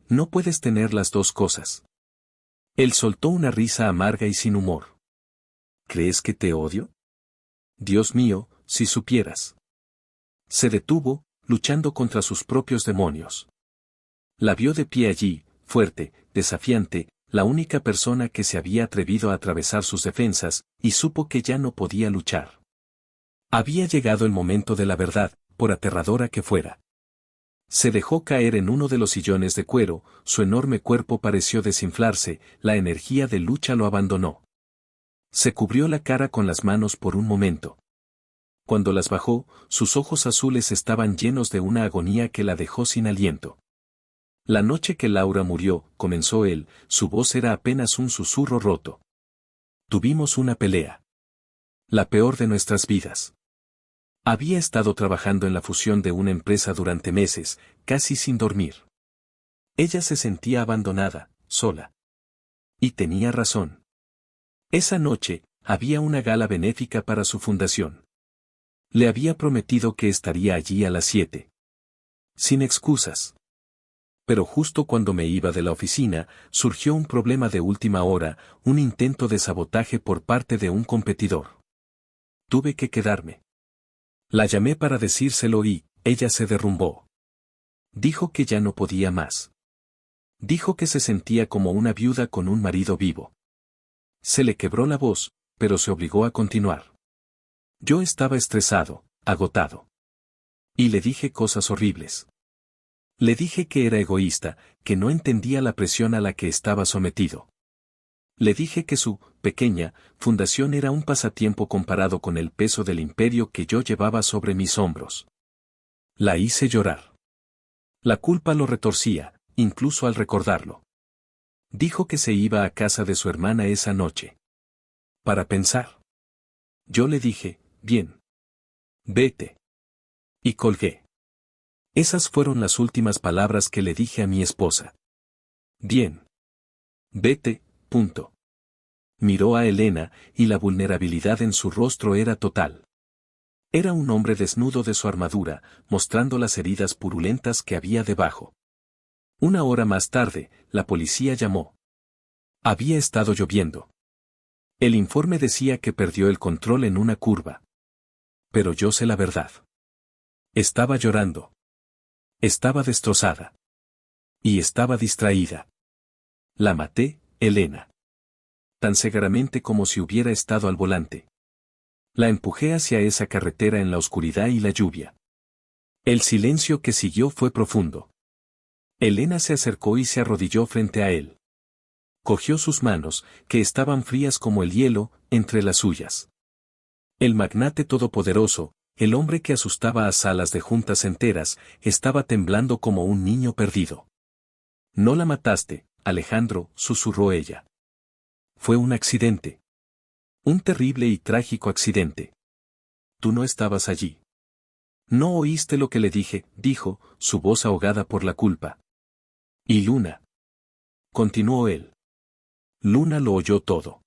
No puedes tener las dos cosas. Él soltó una risa amarga y sin humor. ¿Crees que te odio? Dios mío, si supieras. Se detuvo, luchando contra sus propios demonios. La vio de pie allí, fuerte, desafiante, la única persona que se había atrevido a atravesar sus defensas, y supo que ya no podía luchar. Había llegado el momento de la verdad, por aterradora que fuera. Se dejó caer en uno de los sillones de cuero, su enorme cuerpo pareció desinflarse, la energía de lucha lo abandonó. Se cubrió la cara con las manos por un momento. Cuando las bajó, sus ojos azules estaban llenos de una agonía que la dejó sin aliento. La noche que Laura murió, comenzó él, su voz era apenas un susurro roto. Tuvimos una pelea. La peor de nuestras vidas. Había estado trabajando en la fusión de una empresa durante meses, casi sin dormir. Ella se sentía abandonada, sola. Y tenía razón. Esa noche, había una gala benéfica para su fundación. Le había prometido que estaría allí a las 7. Sin excusas. Pero justo cuando me iba de la oficina, surgió un problema de última hora, un intento de sabotaje por parte de un competidor. Tuve que quedarme. La llamé para decírselo y, ella se derrumbó. Dijo que ya no podía más. Dijo que se sentía como una viuda con un marido vivo. Se le quebró la voz, pero se obligó a continuar. Yo estaba estresado, agotado. Y le dije cosas horribles. Le dije que era egoísta, que no entendía la presión a la que estaba sometido. Le dije que su pequeña fundación era un pasatiempo comparado con el peso del imperio que yo llevaba sobre mis hombros. La hice llorar. La culpa lo retorcía, incluso al recordarlo. Dijo que se iba a casa de su hermana esa noche. Para pensar. Yo le dije, bien. Vete. Y colgué. Esas fueron las últimas palabras que le dije a mi esposa. Bien. Vete, punto. Miró a Elena, y la vulnerabilidad en su rostro era total. Era un hombre desnudo de su armadura, mostrando las heridas purulentas que había debajo. Una hora más tarde, la policía llamó. Había estado lloviendo. El informe decía que perdió el control en una curva. Pero yo sé la verdad. Estaba llorando. Estaba destrozada. Y estaba distraída. La maté, Elena. Tan cegaramente como si hubiera estado al volante. La empujé hacia esa carretera en la oscuridad y la lluvia. El silencio que siguió fue profundo. Elena se acercó y se arrodilló frente a él. Cogió sus manos, que estaban frías como el hielo, entre las suyas. El magnate todopoderoso, el hombre que asustaba a salas de juntas enteras, estaba temblando como un niño perdido. No la mataste, Alejandro, susurró ella. Fue un accidente. Un terrible y trágico accidente. Tú no estabas allí. No oíste lo que le dije, dijo, su voz ahogada por la culpa. Y Luna. Continuó él. Luna lo oyó todo.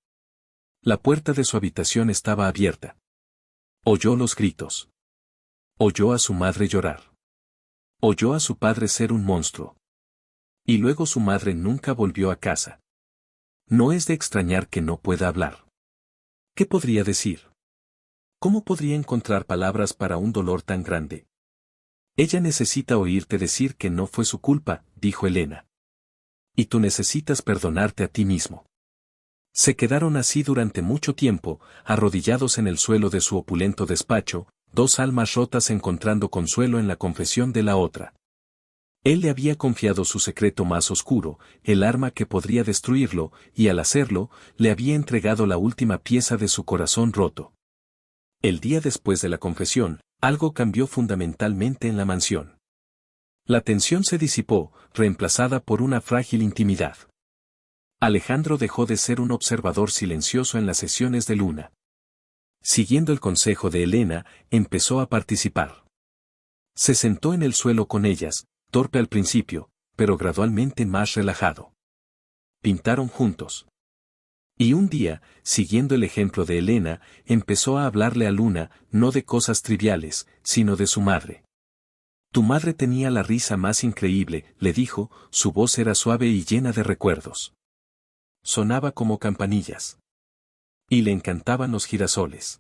La puerta de su habitación estaba abierta. Oyó los gritos. Oyó a su madre llorar. Oyó a su padre ser un monstruo. Y luego su madre nunca volvió a casa. No es de extrañar que no pueda hablar. ¿Qué podría decir? ¿Cómo podría encontrar palabras para un dolor tan grande? Ella necesita oírte decir que no fue su culpa, dijo Elena. Y tú necesitas perdonarte a ti mismo. Se quedaron así durante mucho tiempo, arrodillados en el suelo de su opulento despacho, dos almas rotas encontrando consuelo en la confesión de la otra. Él le había confiado su secreto más oscuro, el arma que podría destruirlo, y al hacerlo, le había entregado la última pieza de su corazón roto. El día después de la confesión, algo cambió fundamentalmente en la mansión. La tensión se disipó, reemplazada por una frágil intimidad. Alejandro dejó de ser un observador silencioso en las sesiones de Luna. Siguiendo el consejo de Elena, empezó a participar. Se sentó en el suelo con ellas, torpe al principio, pero gradualmente más relajado. Pintaron juntos. Y un día, siguiendo el ejemplo de Elena, empezó a hablarle a Luna, no de cosas triviales, sino de su madre. Tu madre tenía la risa más increíble, le dijo, su voz era suave y llena de recuerdos. Sonaba como campanillas. Y le encantaban los girasoles.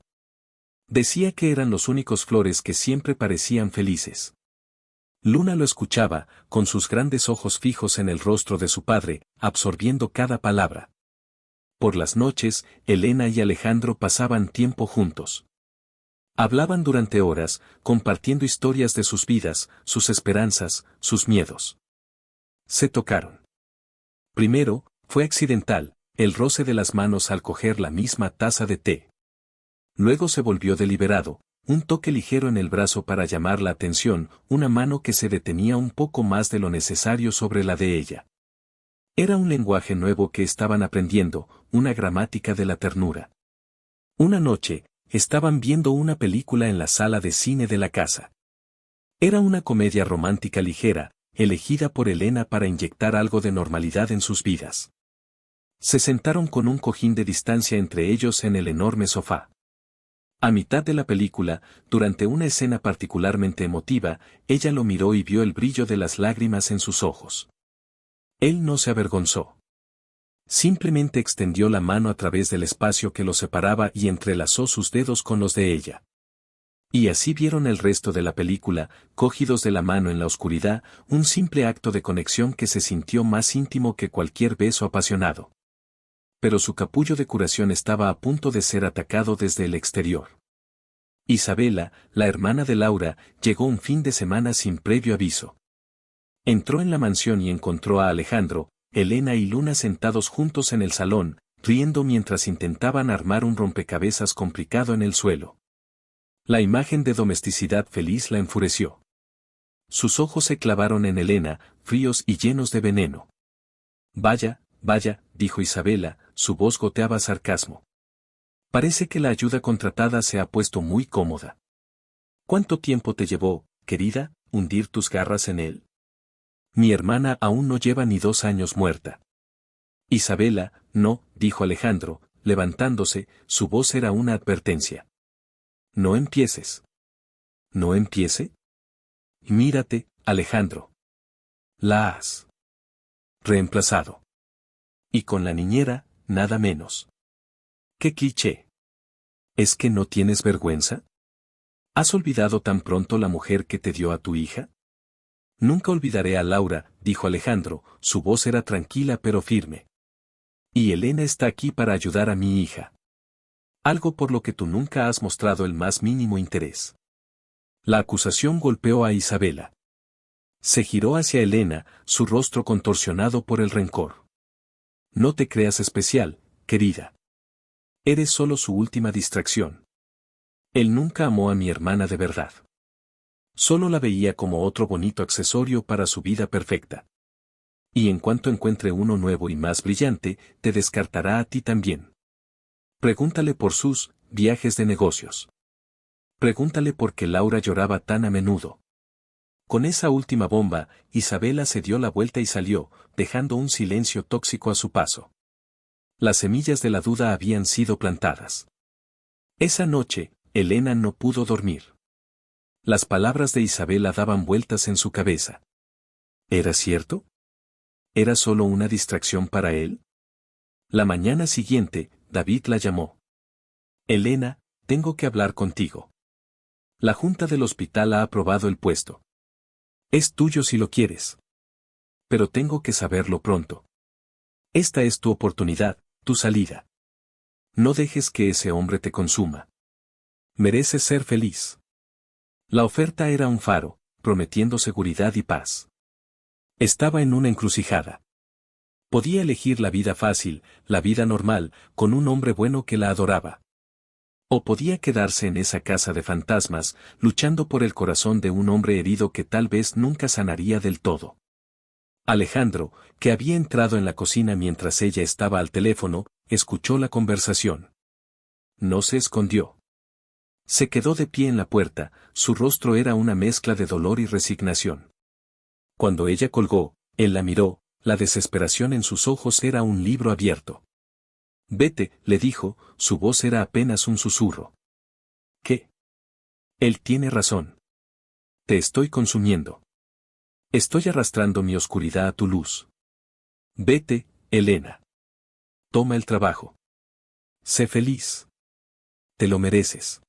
Decía que eran los únicos flores que siempre parecían felices. Luna lo escuchaba, con sus grandes ojos fijos en el rostro de su padre, absorbiendo cada palabra. Por las noches, Elena y Alejandro pasaban tiempo juntos. Hablaban durante horas, compartiendo historias de sus vidas, sus esperanzas, sus miedos. Se tocaron. Primero, fue accidental, el roce de las manos al coger la misma taza de té. Luego se volvió deliberado, un toque ligero en el brazo para llamar la atención, una mano que se detenía un poco más de lo necesario sobre la de ella. Era un lenguaje nuevo que estaban aprendiendo, una gramática de la ternura. Una noche, estaban viendo una película en la sala de cine de la casa. Era una comedia romántica ligera, elegida por Elena para inyectar algo de normalidad en sus vidas. Se sentaron con un cojín de distancia entre ellos en el enorme sofá. A mitad de la película, durante una escena particularmente emotiva, ella lo miró y vio el brillo de las lágrimas en sus ojos. Él no se avergonzó. Simplemente extendió la mano a través del espacio que los separaba y entrelazó sus dedos con los de ella. Y así vieron el resto de la película, cogidos de la mano en la oscuridad, un simple acto de conexión que se sintió más íntimo que cualquier beso apasionado. Pero su capullo de curación estaba a punto de ser atacado desde el exterior. Isabela, la hermana de Laura, llegó un fin de semana sin previo aviso. Entró en la mansión y encontró a Alejandro, Elena y Luna sentados juntos en el salón, riendo mientras intentaban armar un rompecabezas complicado en el suelo. La imagen de domesticidad feliz la enfureció. Sus ojos se clavaron en Elena, fríos y llenos de veneno. Vaya, vaya, dijo Isabela, su voz goteaba sarcasmo. Parece que la ayuda contratada se ha puesto muy cómoda. ¿Cuánto tiempo te llevó, querida, hundir tus garras en él? Mi hermana aún no lleva ni 2 años muerta. Isabela, no, dijo Alejandro, levantándose, su voz era una advertencia. No empieces. ¿No empiece? Mírate, Alejandro. La has reemplazado. Y con la niñera, nada menos. ¡Qué cliché! ¿Es que no tienes vergüenza? ¿Has olvidado tan pronto la mujer que te dio a tu hija? Nunca olvidaré a Laura, dijo Alejandro, su voz era tranquila pero firme. Y Elena está aquí para ayudar a mi hija. Algo por lo que tú nunca has mostrado el más mínimo interés. La acusación golpeó a Isabela. Se giró hacia Elena, su rostro contorsionado por el rencor. No te creas especial, querida. Eres solo su última distracción. Él nunca amó a mi hermana de verdad. Solo la veía como otro bonito accesorio para su vida perfecta. Y en cuanto encuentre uno nuevo y más brillante, te descartará a ti también. Pregúntale por sus viajes de negocios. Pregúntale por qué Laura lloraba tan a menudo. Con esa última bomba, Isabela se dio la vuelta y salió, dejando un silencio tóxico a su paso. Las semillas de la duda habían sido plantadas. Esa noche, Elena no pudo dormir. Las palabras de Isabela daban vueltas en su cabeza. ¿Era cierto? ¿Era solo una distracción para él? La mañana siguiente, David la llamó. Elena, tengo que hablar contigo. La junta del hospital ha aprobado el puesto. Es tuyo si lo quieres. Pero tengo que saberlo pronto. Esta es tu oportunidad, tu salida. No dejes que ese hombre te consuma. Mereces ser feliz. La oferta era un faro, prometiendo seguridad y paz. Estaba en una encrucijada. Podía elegir la vida fácil, la vida normal, con un hombre bueno que la adoraba. O podía quedarse en esa casa de fantasmas, luchando por el corazón de un hombre herido que tal vez nunca sanaría del todo. Alejandro, que había entrado en la cocina mientras ella estaba al teléfono, escuchó la conversación. No se escondió. Se quedó de pie en la puerta, su rostro era una mezcla de dolor y resignación. Cuando ella colgó, él la miró, la desesperación en sus ojos era un libro abierto. Vete, le dijo, su voz era apenas un susurro. ¿Qué? Él tiene razón. Te estoy consumiendo. Estoy arrastrando mi oscuridad a tu luz. Vete, Elena. Toma el trabajo. Sé feliz. Te lo mereces.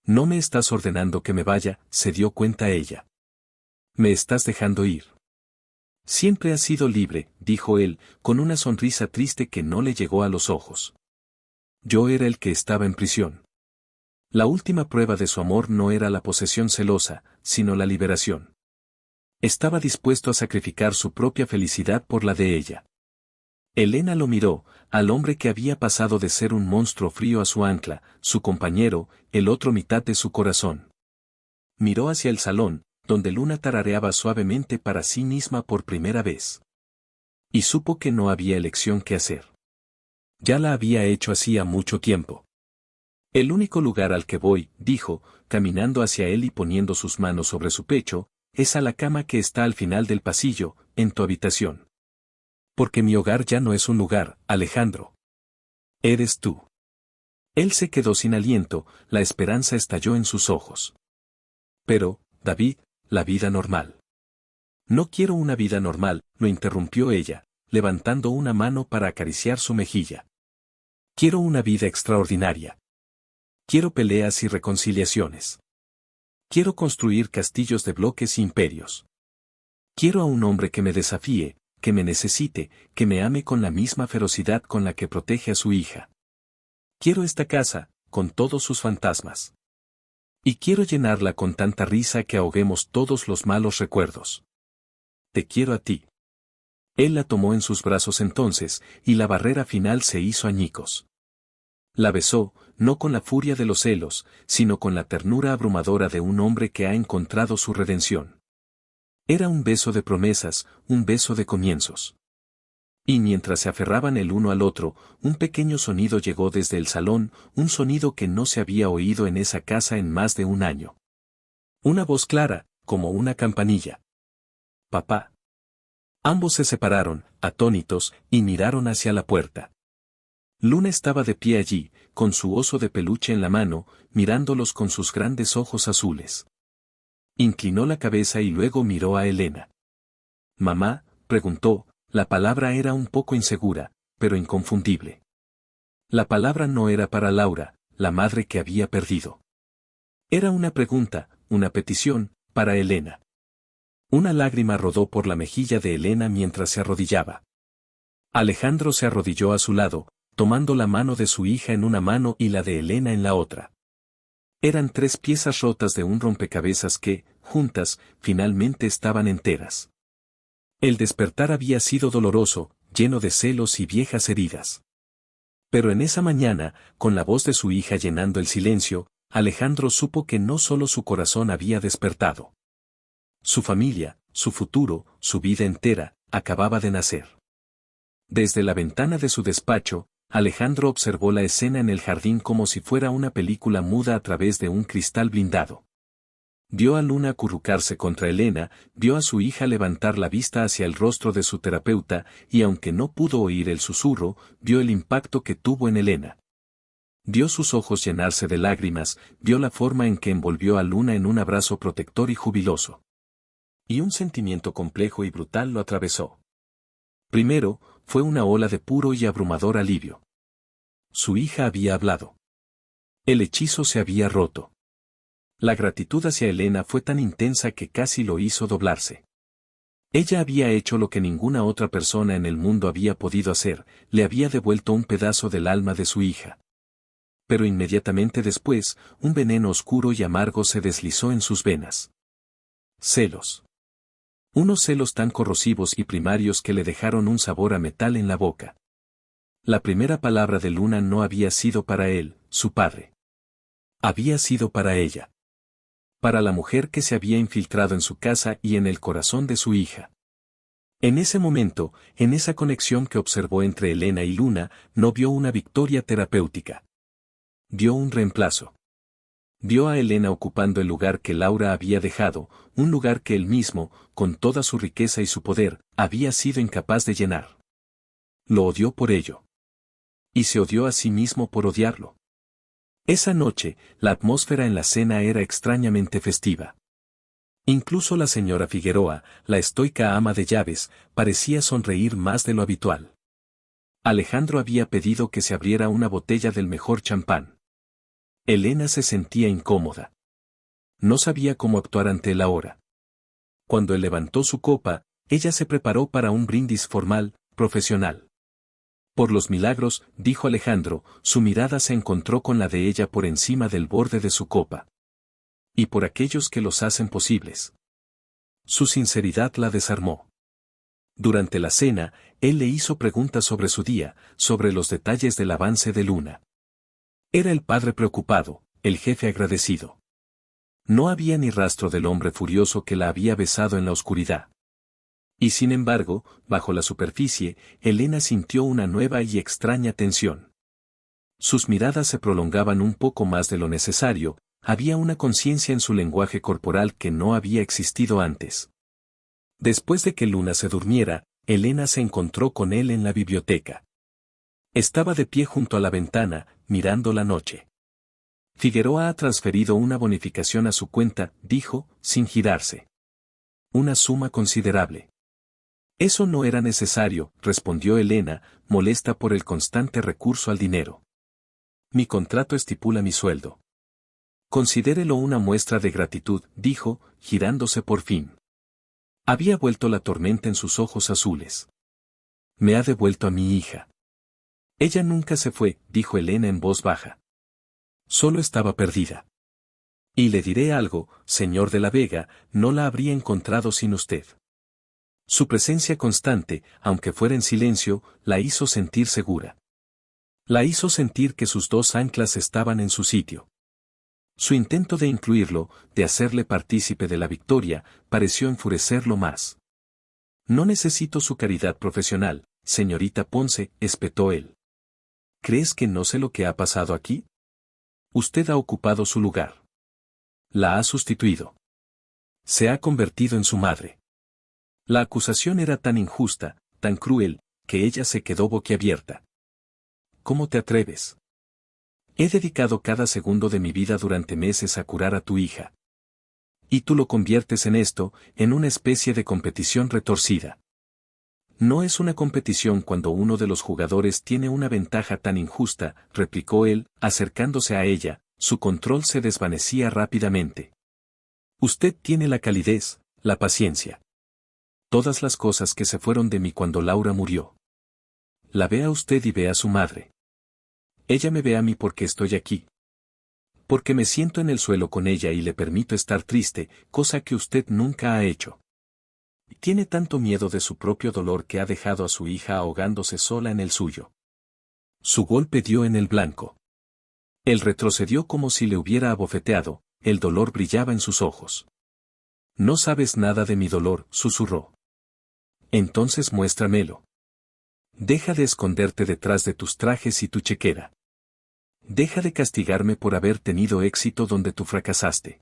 No me estás ordenando que me vaya, se dio cuenta ella. Me estás dejando ir. Siempre has sido libre, dijo él, con una sonrisa triste que no le llegó a los ojos. Yo era el que estaba en prisión. La última prueba de su amor no era la posesión celosa, sino la liberación. Estaba dispuesto a sacrificar su propia felicidad por la de ella. Elena lo miró, al hombre que había pasado de ser un monstruo frío a su ancla, su compañero, el otro mitad de su corazón. Miró hacia el salón, donde Luna tarareaba suavemente para sí misma por primera vez. Y supo que no había elección que hacer. Ya la había hecho hacía mucho tiempo. El único lugar al que voy, dijo, caminando hacia él y poniendo sus manos sobre su pecho, es a la cama que está al final del pasillo, en tu habitación. Porque mi hogar ya no es un lugar, Alejandro. Eres tú. Él se quedó sin aliento, la esperanza estalló en sus ojos. Pero, David, la vida normal. No quiero una vida normal, lo interrumpió ella, levantando una mano para acariciar su mejilla. Quiero una vida extraordinaria. Quiero peleas y reconciliaciones. Quiero construir castillos de bloques e imperios. Quiero a un hombre que me desafíe, que me necesite, que me ame con la misma ferocidad con la que protege a su hija. Quiero esta casa, con todos sus fantasmas. Y quiero llenarla con tanta risa que ahoguemos todos los malos recuerdos. Te quiero a ti. Él la tomó en sus brazos entonces, y la barrera final se hizo añicos. La besó, no con la furia de los celos, sino con la ternura abrumadora de un hombre que ha encontrado su redención. Era un beso de promesas, un beso de comienzos. Y mientras se aferraban el uno al otro, un pequeño sonido llegó desde el salón, un sonido que no se había oído en esa casa en más de un año. Una voz clara, como una campanilla. Papá. Ambos se separaron, atónitos, y miraron hacia la puerta. Luna estaba de pie allí, con su oso de peluche en la mano, mirándolos con sus grandes ojos azules. Inclinó la cabeza y luego miró a Elena. «Mamá», preguntó, la palabra era un poco insegura, pero inconfundible. La palabra no era para Laura, la madre que había perdido. Era una pregunta, una petición, para Elena. Una lágrima rodó por la mejilla de Elena mientras se arrodillaba. Alejandro se arrodilló a su lado, tomando la mano de su hija en una mano y la de Elena en la otra. Eran 3 piezas rotas de un rompecabezas que, juntas, finalmente estaban enteras. El despertar había sido doloroso, lleno de celos y viejas heridas. Pero en esa mañana, con la voz de su hija llenando el silencio, Alejandro supo que no solo su corazón había despertado. Su familia, su futuro, su vida entera, acababa de nacer. Desde la ventana de su despacho, Alejandro observó la escena en el jardín como si fuera una película muda a través de un cristal blindado. Vio a Luna acurrucarse contra Elena, vio a su hija levantar la vista hacia el rostro de su terapeuta, y aunque no pudo oír el susurro, vio el impacto que tuvo en Elena. Vio sus ojos llenarse de lágrimas, vio la forma en que envolvió a Luna en un abrazo protector y jubiloso. Y un sentimiento complejo y brutal lo atravesó. Primero, fue una ola de puro y abrumador alivio. Su hija había hablado. El hechizo se había roto. La gratitud hacia Elena fue tan intensa que casi lo hizo doblarse. Ella había hecho lo que ninguna otra persona en el mundo había podido hacer, le había devuelto un pedazo del alma de su hija. Pero inmediatamente después, un veneno oscuro y amargo se deslizó en sus venas. Celos. Unos celos tan corrosivos y primarios que le dejaron un sabor a metal en la boca. La primera palabra de Luna no había sido para él, su padre. Había sido para ella. Para la mujer que se había infiltrado en su casa y en el corazón de su hija. En ese momento, en esa conexión que observó entre Elena y Luna, no vio una victoria terapéutica. Vio un reemplazo. Vio a Elena ocupando el lugar que Laura había dejado, un lugar que él mismo, con toda su riqueza y su poder, había sido incapaz de llenar. Lo odió por ello. Y se odió a sí mismo por odiarlo. Esa noche, la atmósfera en la cena era extrañamente festiva. Incluso la señora Figueroa, la estoica ama de llaves, parecía sonreír más de lo habitual. Alejandro había pedido que se abriera una botella del mejor champán. Elena se sentía incómoda. No sabía cómo actuar ante él ahora. Cuando él levantó su copa, ella se preparó para un brindis formal, profesional. Por los milagros, dijo Alejandro, su mirada se encontró con la de ella por encima del borde de su copa. Y por aquellos que los hacen posibles. Su sinceridad la desarmó. Durante la cena, él le hizo preguntas sobre su día, sobre los detalles del avance de Luna. Era el padre preocupado, el jefe agradecido. No había ni rastro del hombre furioso que la había besado en la oscuridad. Y sin embargo, bajo la superficie, Elena sintió una nueva y extraña tensión. Sus miradas se prolongaban un poco más de lo necesario, Había una conciencia en su lenguaje corporal que no había existido antes. Después de que Luna se durmiera, Elena se encontró con él en la biblioteca. Estaba de pie junto a la ventana, mirando la noche. Figueroa ha transferido una bonificación a su cuenta, dijo, sin girarse. Una suma considerable. Eso no era necesario, respondió Elena, molesta por el constante recurso al dinero. Mi contrato estipula mi sueldo. Considérelo una muestra de gratitud, dijo, girándose por fin. Había vuelto la tormenta en sus ojos azules. Me ha devuelto a mi hija. Ella nunca se fue, dijo Elena en voz baja. Solo estaba perdida. Y le diré algo, señor de la Vega, no la habría encontrado sin usted. Su presencia constante, aunque fuera en silencio, la hizo sentir segura. La hizo sentir que sus dos anclas estaban en su sitio. Su intento de incluirlo, de hacerle partícipe de la victoria, pareció enfurecerlo más. No necesito su caridad profesional, señorita Ponce, espetó él. ¿Crees que no sé lo que ha pasado aquí? Usted ha ocupado su lugar. La ha sustituido. Se ha convertido en su madre. La acusación era tan injusta, tan cruel, que ella se quedó boquiabierta. ¿Cómo te atreves? He dedicado cada segundo de mi vida durante meses a curar a tu hija. Y tú lo conviertes en esto, en una especie de competición retorcida. No es una competición cuando uno de los jugadores tiene una ventaja tan injusta, replicó él, acercándose a ella, su control se desvanecía rápidamente. Usted tiene la calidez, la paciencia. Todas las cosas que se fueron de mí cuando Laura murió. La ve a usted y ve a su madre. Ella me ve a mí porque estoy aquí. Porque me siento en el suelo con ella y le permito estar triste, cosa que usted nunca ha hecho. Tiene tanto miedo de su propio dolor que ha dejado a su hija ahogándose sola en el suyo. Su golpe dio en el blanco. Él retrocedió como si le hubiera abofeteado, el dolor brillaba en sus ojos. No sabes nada de mi dolor, susurró. Entonces muéstramelo. Deja de esconderte detrás de tus trajes y tu chequera. Deja de castigarme por haber tenido éxito donde tú fracasaste.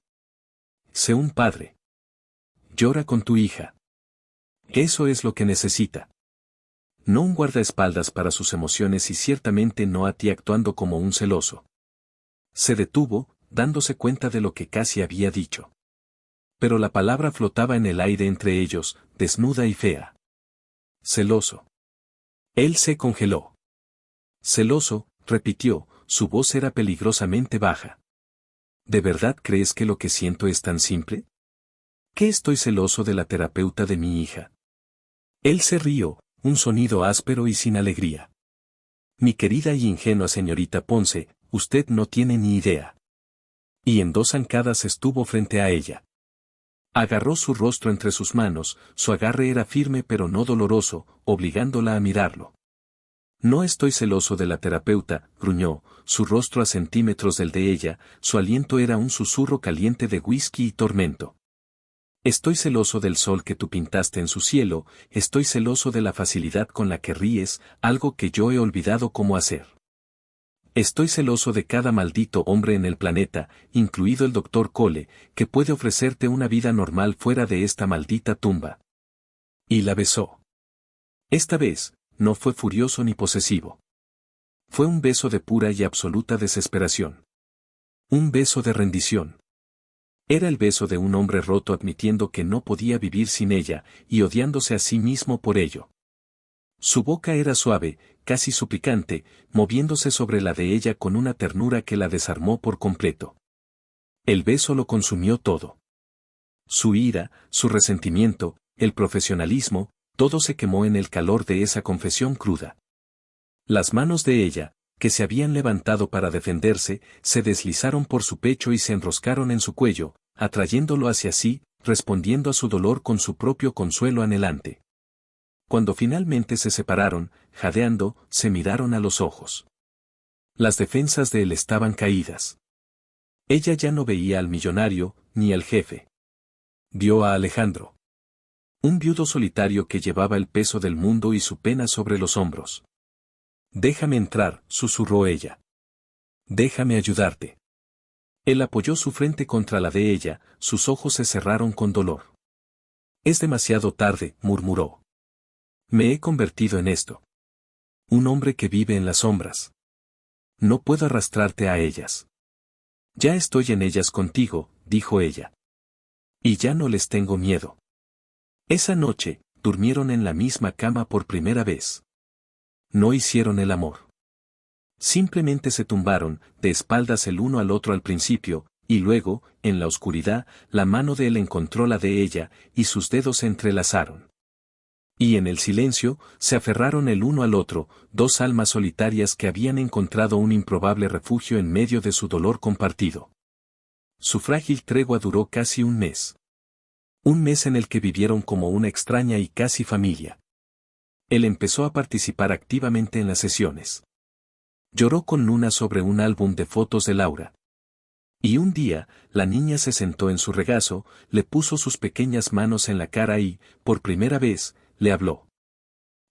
Sé un padre. Llora con tu hija. Eso es lo que necesita. No un guardaespaldas para sus emociones y ciertamente no a ti actuando como un celoso. Se detuvo, dándose cuenta de lo que casi había dicho. Pero la palabra flotaba en el aire entre ellos, desnuda y fea. Celoso. Él se congeló. Celoso, repitió, su voz era peligrosamente baja. ¿De verdad crees que lo que siento es tan simple? ¿Qué estoy celoso de la terapeuta de mi hija? Él se rió, un sonido áspero y sin alegría. Mi querida y ingenua señorita Ponce, usted no tiene ni idea. Y en 2 zancadas estuvo frente a ella. Agarró su rostro entre sus manos, su agarre era firme pero no doloroso, obligándola a mirarlo. No estoy celoso de la terapeuta, gruñó, su rostro a centímetros del de ella, su aliento era un susurro caliente de whisky y tormento. Estoy celoso del sol que tú pintaste en su cielo, estoy celoso de la facilidad con la que ríes, algo que yo he olvidado cómo hacer. Estoy celoso de cada maldito hombre en el planeta, incluido el doctor Cole, que puede ofrecerte una vida normal fuera de esta maldita tumba. Y la besó. Esta vez, no fue furioso ni posesivo. Fue un beso de pura y absoluta desesperación. Un beso de rendición. Era el beso de un hombre roto admitiendo que no podía vivir sin ella, y odiándose a sí mismo por ello. Su boca era suave, casi suplicante, moviéndose sobre la de ella con una ternura que la desarmó por completo. El beso lo consumió todo. Su ira, su resentimiento, el profesionalismo, todo se quemó en el calor de esa confesión cruda. Las manos de ella, que se habían levantado para defenderse, se deslizaron por su pecho y se enroscaron en su cuello, atrayéndolo hacia sí, respondiendo a su dolor con su propio consuelo anhelante. Cuando finalmente se separaron, jadeando, se miraron a los ojos. Las defensas de él estaban caídas. Ella ya no veía al millonario, ni al jefe. Vio a Alejandro. Un viudo solitario que llevaba el peso del mundo y su pena sobre los hombros. Déjame entrar, susurró ella. Déjame ayudarte. Él apoyó su frente contra la de ella, sus ojos se cerraron con dolor. Es demasiado tarde, murmuró. Me he convertido en esto. Un hombre que vive en las sombras. No puedo arrastrarte a ellas. Ya estoy en ellas contigo, dijo ella. Y ya no les tengo miedo. Esa noche, durmieron en la misma cama por primera vez. No hicieron el amor. Simplemente se tumbaron, de espaldas el uno al otro al principio, y luego, en la oscuridad, la mano de él encontró la de ella, y sus dedos se entrelazaron. Y en el silencio, se aferraron el uno al otro, dos almas solitarias que habían encontrado un improbable refugio en medio de su dolor compartido. Su frágil tregua duró casi un mes. Un mes en el que vivieron como una extraña y casi familia. Él empezó a participar activamente en las sesiones. Lloró con Luna sobre un álbum de fotos de Laura. Y un día, la niña se sentó en su regazo, le puso sus pequeñas manos en la cara y, por primera vez, le habló.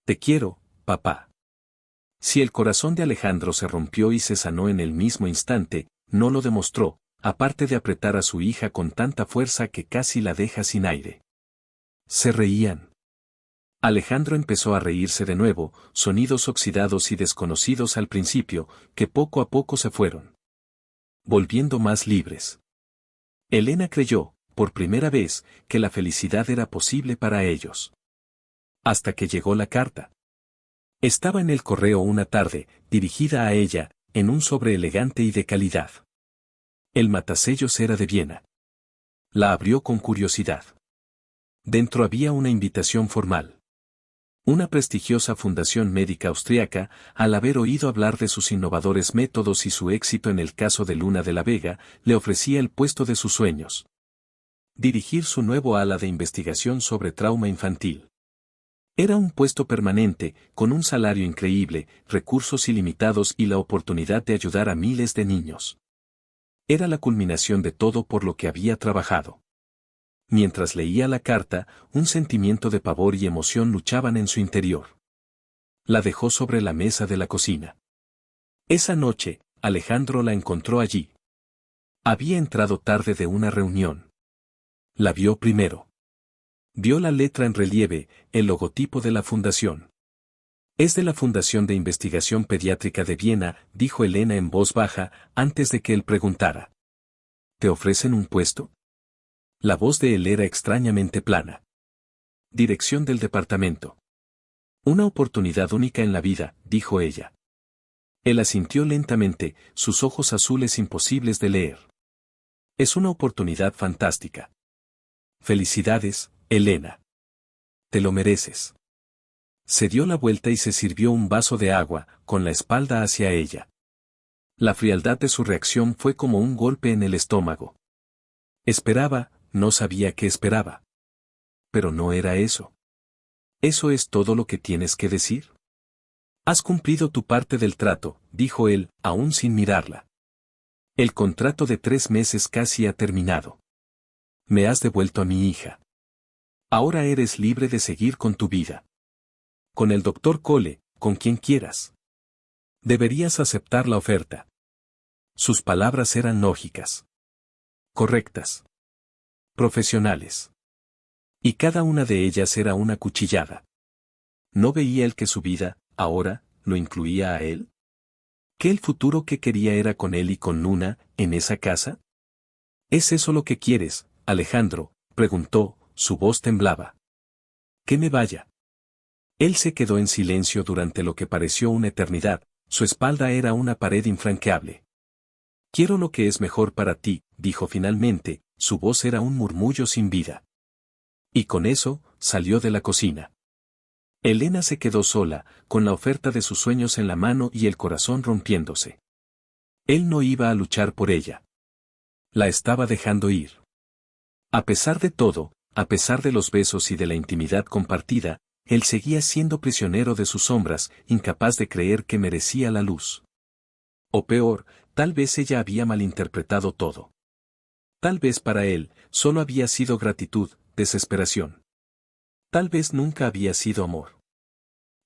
Te quiero, papá. Si el corazón de Alejandro se rompió y se sanó en el mismo instante, no lo demostró, aparte de apretar a su hija con tanta fuerza que casi la deja sin aire. Se reían. Alejandro empezó a reírse de nuevo, sonidos oxidados y desconocidos al principio, que poco a poco se fueron volviendo más libres. Elena creyó, por primera vez, que la felicidad era posible para ellos. Hasta que llegó la carta. Estaba en el correo una tarde, dirigida a ella, en un sobre elegante y de calidad. El matasellos era de Viena. La abrió con curiosidad. Dentro había una invitación formal. Una prestigiosa fundación médica austriaca, al haber oído hablar de sus innovadores métodos y su éxito en el caso de Luna de la Vega, le ofrecía el puesto de sus sueños. Dirigir su nuevo ala de investigación sobre trauma infantil. Era un puesto permanente, con un salario increíble, recursos ilimitados y la oportunidad de ayudar a miles de niños. Era la culminación de todo por lo que había trabajado. Mientras leía la carta, un sentimiento de pavor y emoción luchaban en su interior. La dejó sobre la mesa de la cocina. Esa noche, Alejandro la encontró allí. Había entrado tarde de una reunión. La vio primero. Vio la letra en relieve, el logotipo de la fundación. Es de la Fundación de Investigación Pediátrica de Viena, dijo Elena en voz baja, antes de que él preguntara. ¿Te ofrecen un puesto? La voz de él era extrañamente plana. Dirección del departamento. Una oportunidad única en la vida, dijo ella. Él asintió lentamente, sus ojos azules imposibles de leer. Es una oportunidad fantástica. Felicidades, Elena. Te lo mereces. Se dio la vuelta y se sirvió un vaso de agua, con la espalda hacia ella. La frialdad de su reacción fue como un golpe en el estómago. Esperaba, no sabía qué esperaba. Pero no era eso. ¿Eso es todo lo que tienes que decir? Has cumplido tu parte del trato, dijo él, aún sin mirarla. El contrato de 3 meses casi ha terminado. Me has devuelto a mi hija. Ahora eres libre de seguir con tu vida. Con el doctor Cole, con quien quieras. Deberías aceptar la oferta. Sus palabras eran lógicas. Correctas. Profesionales. Y cada una de ellas era una cuchillada. ¿No veía él que su vida, ahora, lo incluía a él? ¿Que el futuro que quería era con él y con Luna, en esa casa? ¿Es eso lo que quieres, Alejandro?, preguntó, su voz temblaba. ¿Que me vaya? Él se quedó en silencio durante lo que pareció una eternidad, su espalda era una pared infranqueable. Quiero lo que es mejor para ti, dijo finalmente, su voz era un murmullo sin vida. Y con eso, salió de la cocina. Elena se quedó sola, con la oferta de sus sueños en la mano y el corazón rompiéndose. Él no iba a luchar por ella. La estaba dejando ir. A pesar de todo, a pesar de los besos y de la intimidad compartida, él seguía siendo prisionero de sus sombras, incapaz de creer que merecía la luz. O peor, tal vez ella había malinterpretado todo. Tal vez para él, solo había sido gratitud, desesperación. Tal vez nunca había sido amor.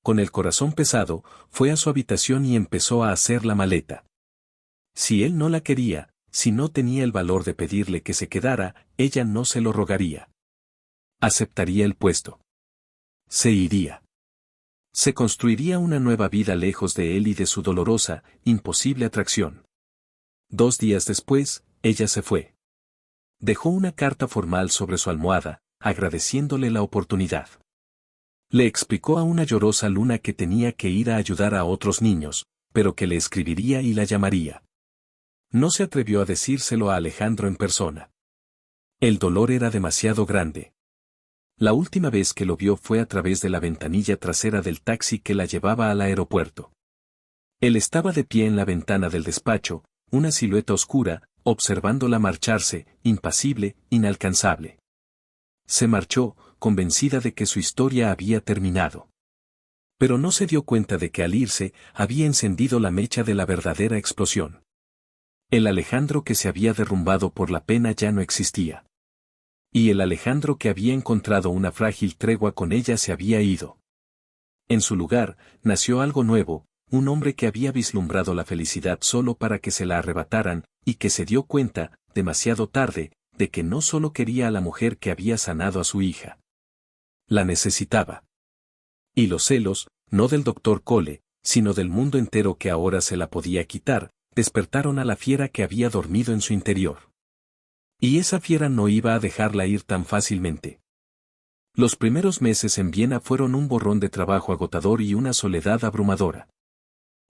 Con el corazón pesado, fue a su habitación y empezó a hacer la maleta. Si él no la quería, si no tenía el valor de pedirle que se quedara, ella no se lo rogaría. Aceptaría el puesto. Se iría. Se construiría una nueva vida lejos de él y de su dolorosa, imposible atracción. 2 días después, ella se fue. Dejó una carta formal sobre su almohada, agradeciéndole la oportunidad. Le explicó a una llorosa Luna que tenía que ir a ayudar a otros niños, pero que le escribiría y la llamaría. No se atrevió a decírselo a Alejandro en persona. El dolor era demasiado grande. La última vez que lo vio fue a través de la ventanilla trasera del taxi que la llevaba al aeropuerto. Él estaba de pie en la ventana del despacho, una silueta oscura, observándola marcharse, impasible, inalcanzable. Se marchó, convencida de que su historia había terminado. Pero no se dio cuenta de que al irse, había encendido la mecha de la verdadera explosión. El Alejandro que se había derrumbado por la pena ya no existía. Y el Alejandro que había encontrado una frágil tregua con ella se había ido. En su lugar, nació algo nuevo, un hombre que había vislumbrado la felicidad solo para que se la arrebataran, y que se dio cuenta, demasiado tarde, de que no solo quería a la mujer que había sanado a su hija. La necesitaba. Y los celos, no del doctor Cole, sino del mundo entero que ahora se la podía quitar, despertaron a la fiera que había dormido en su interior. Y esa fiera no iba a dejarla ir tan fácilmente. Los primeros meses en Viena fueron un borrón de trabajo agotador y una soledad abrumadora.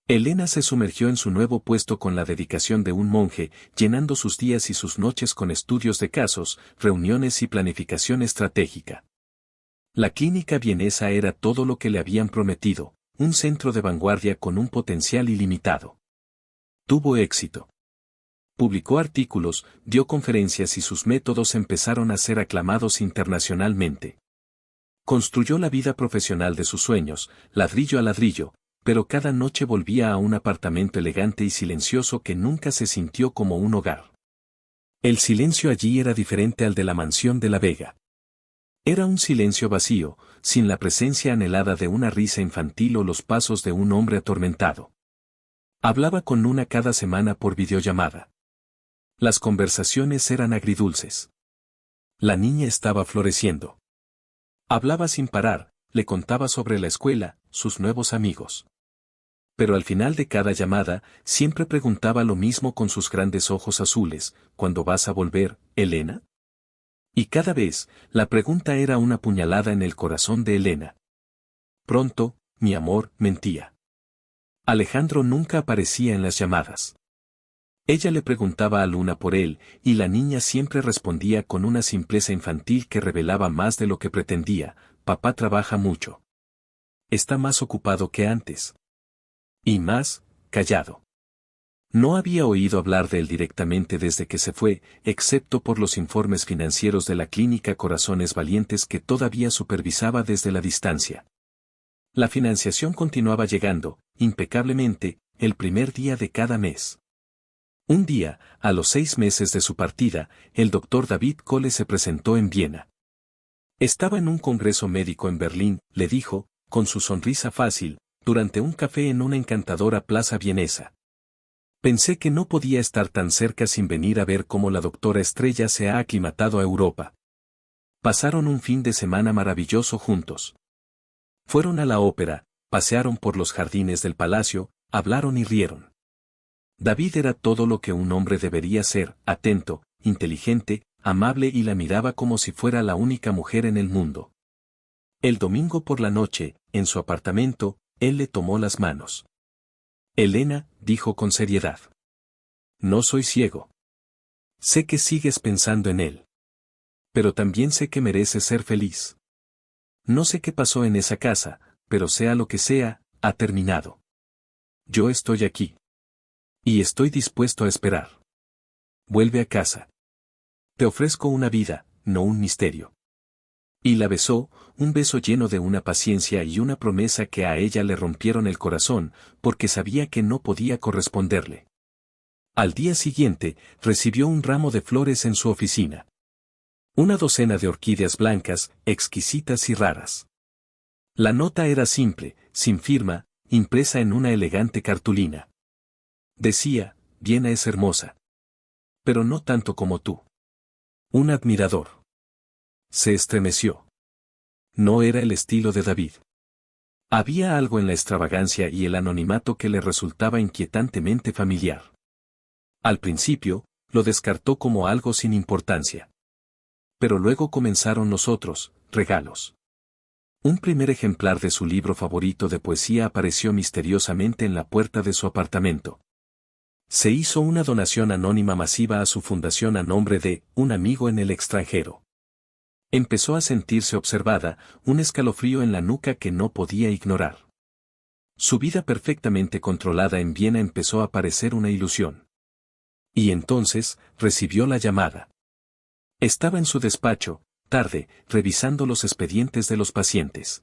Elena se sumergió en su nuevo puesto con la dedicación de un monje, llenando sus días y sus noches con estudios de casos, reuniones y planificación estratégica. La clínica vienesa era todo lo que le habían prometido, un centro de vanguardia con un potencial ilimitado. Tuvo éxito. Publicó artículos, dio conferencias y sus métodos empezaron a ser aclamados internacionalmente. Construyó la vida profesional de sus sueños, ladrillo a ladrillo, pero cada noche volvía a un apartamento elegante y silencioso que nunca se sintió como un hogar. El silencio allí era diferente al de la mansión de La Vega. Era un silencio vacío, sin la presencia anhelada de una risa infantil o los pasos de un hombre atormentado. Hablaba con Luna cada semana por videollamada. Las conversaciones eran agridulces. La niña estaba floreciendo. Hablaba sin parar, le contaba sobre la escuela, sus nuevos amigos. Pero al final de cada llamada, siempre preguntaba lo mismo con sus grandes ojos azules: ¿cuándo vas a volver, Elena? Y cada vez, la pregunta era una puñalada en el corazón de Elena. Pronto, mi amor, mentía. Alejandro nunca aparecía en las llamadas. Ella le preguntaba a Luna por él, y la niña siempre respondía con una simpleza infantil que revelaba más de lo que pretendía: papá trabaja mucho. Está más ocupado que antes. Y más, callado. No había oído hablar de él directamente desde que se fue, excepto por los informes financieros de la clínica Corazones Valientes que todavía supervisaba desde la distancia. La financiación continuaba llegando, impecablemente, el primer día de cada mes. Un día, a los 6 meses de su partida, el doctor David Cole se presentó en Viena. Estaba en un congreso médico en Berlín, le dijo, con su sonrisa fácil, durante un café en una encantadora plaza vienesa. Pensé que no podía estar tan cerca sin venir a ver cómo la doctora Estrella se ha aclimatado a Europa. Pasaron un fin de semana maravilloso juntos. Fueron a la ópera, pasearon por los jardines del palacio, hablaron y rieron. David era todo lo que un hombre debería ser: atento, inteligente, amable, y la miraba como si fuera la única mujer en el mundo. El domingo por la noche, en su apartamento, él le tomó las manos. Elena, dijo con seriedad. No soy ciego. Sé que sigues pensando en él. Pero también sé que mereces ser feliz. No sé qué pasó en esa casa, pero sea lo que sea, ha terminado. Yo estoy aquí. Y estoy dispuesto a esperar. Vuelve a casa. Te ofrezco una vida, no un misterio. Y la besó, un beso lleno de una paciencia y una promesa que a ella le rompieron el corazón, porque sabía que no podía corresponderle. Al día siguiente, recibió un ramo de flores en su oficina. Una docena de orquídeas blancas, exquisitas y raras. La nota era simple, sin firma, impresa en una elegante cartulina. Decía: Viena es hermosa. Pero no tanto como tú. Un admirador. Se estremeció. No era el estilo de David. Había algo en la extravagancia y el anonimato que le resultaba inquietantemente familiar. Al principio, lo descartó como algo sin importancia. Pero luego comenzaron los otros, regalos. Un primer ejemplar de su libro favorito de poesía apareció misteriosamente en la puerta de su apartamento. Se hizo una donación anónima masiva a su fundación a nombre de un amigo en el extranjero. Empezó a sentirse observada, un escalofrío en la nuca que no podía ignorar. Su vida perfectamente controlada en Viena empezó a parecer una ilusión. Y entonces, recibió la llamada. Estaba en su despacho, tarde, revisando los expedientes de los pacientes.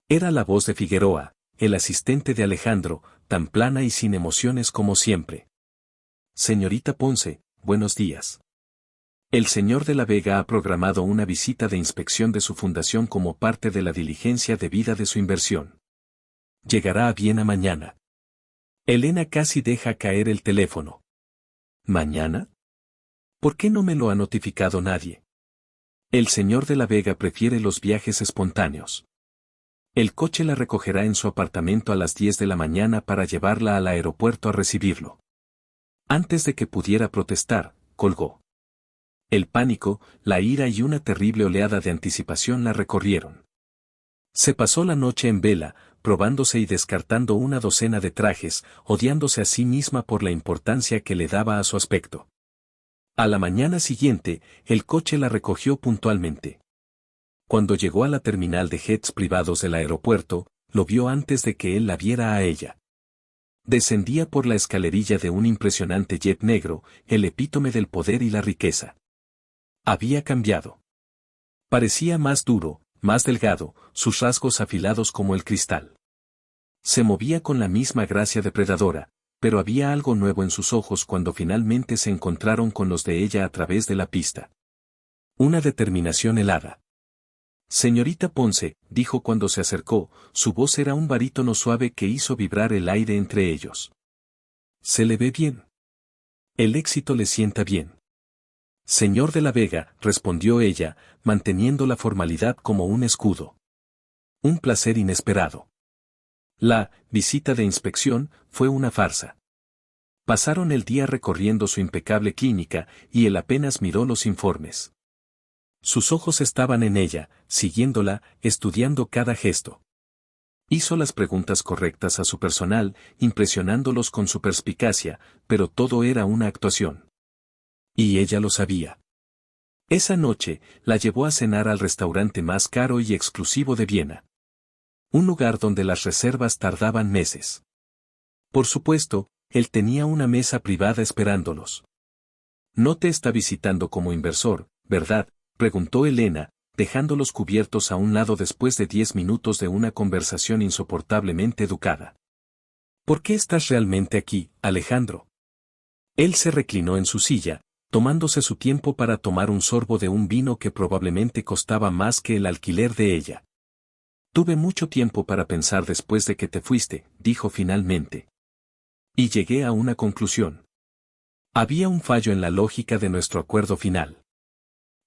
Era la voz de Figueroa, el asistente de Alejandro, tan plana y sin emociones como siempre. Señorita Ponce, buenos días. El señor de la Vega ha programado una visita de inspección de su fundación como parte de la diligencia debida de su inversión. Llegará a Viena mañana. Elena casi deja caer el teléfono. ¿Mañana? ¿Por qué no me lo ha notificado nadie? El señor de la Vega prefiere los viajes espontáneos. El coche la recogerá en su apartamento a las 10 de la mañana para llevarla al aeropuerto a recibirlo. Antes de que pudiera protestar, colgó. El pánico, la ira y una terrible oleada de anticipación la recorrieron. Se pasó la noche en vela, probándose y descartando una docena de trajes, odiándose a sí misma por la importancia que le daba a su aspecto. A la mañana siguiente, el coche la recogió puntualmente. Cuando llegó a la terminal de jets privados del aeropuerto, lo vio antes de que él la viera a ella. Descendía por la escalerilla de un impresionante jet negro, el epítome del poder y la riqueza. Había cambiado. Parecía más duro, más delgado, sus rasgos afilados como el cristal. Se movía con la misma gracia depredadora, pero había algo nuevo en sus ojos cuando finalmente se encontraron con los de ella a través de la pista. Una determinación helada. Señorita Ponce, dijo cuando se acercó, su voz era un barítono suave que hizo vibrar el aire entre ellos. Se le ve bien. El éxito le sienta bien. Señor de la Vega, respondió ella, manteniendo la formalidad como un escudo. Un placer inesperado. La visita de inspección fue una farsa. Pasaron el día recorriendo su impecable clínica, y él apenas miró los informes. Sus ojos estaban en ella, siguiéndola, estudiando cada gesto. Hizo las preguntas correctas a su personal, impresionándolos con su perspicacia, pero todo era una actuación. Y ella lo sabía. Esa noche, la llevó a cenar al restaurante más caro y exclusivo de Viena. Un lugar donde las reservas tardaban meses. Por supuesto, él tenía una mesa privada esperándolos. No te está visitando como inversor, ¿verdad?, preguntó Elena, dejando los cubiertos a un lado después de 10 minutos de una conversación insoportablemente educada. ¿Por qué estás realmente aquí, Alejandro? Él se reclinó en su silla, tomándose su tiempo para tomar un sorbo de un vino que probablemente costaba más que el alquiler de ella. Tuve mucho tiempo para pensar después de que te fuiste, dijo finalmente. Y llegué a una conclusión. Había un fallo en la lógica de nuestro acuerdo final.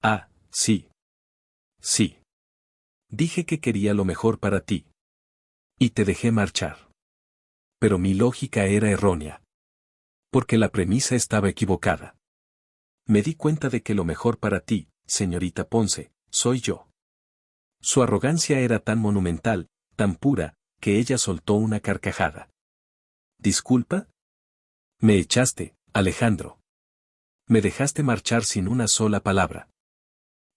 Ah, sí. Sí. Dije que quería lo mejor para ti. Y te dejé marchar. Pero mi lógica era errónea. Porque la premisa estaba equivocada. Me di cuenta de que lo mejor para ti, señorita Ponce, soy yo. Su arrogancia era tan monumental, tan pura, que ella soltó una carcajada. ¿Disculpa? Me echaste, Alejandro. Me dejaste marchar sin una sola palabra.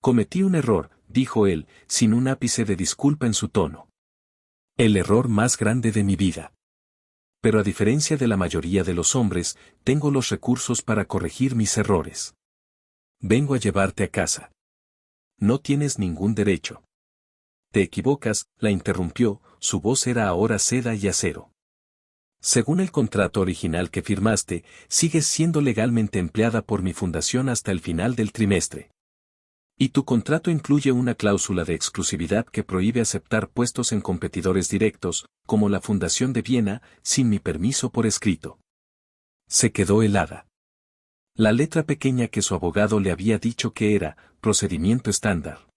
Cometí un error, dijo él, sin un ápice de disculpa en su tono. El error más grande de mi vida. Pero a diferencia de la mayoría de los hombres, tengo los recursos para corregir mis errores. Vengo a llevarte a casa. No tienes ningún derecho. Te equivocas, la interrumpió, su voz era ahora seda y acero. Según el contrato original que firmaste, sigues siendo legalmente empleada por mi fundación hasta el final del trimestre. Y tu contrato incluye una cláusula de exclusividad que prohíbe aceptar puestos en competidores directos, como la Fundación de Viena, sin mi permiso por escrito. Se quedó helada. La letra pequeña que su abogado le había dicho que era procedimiento estándar.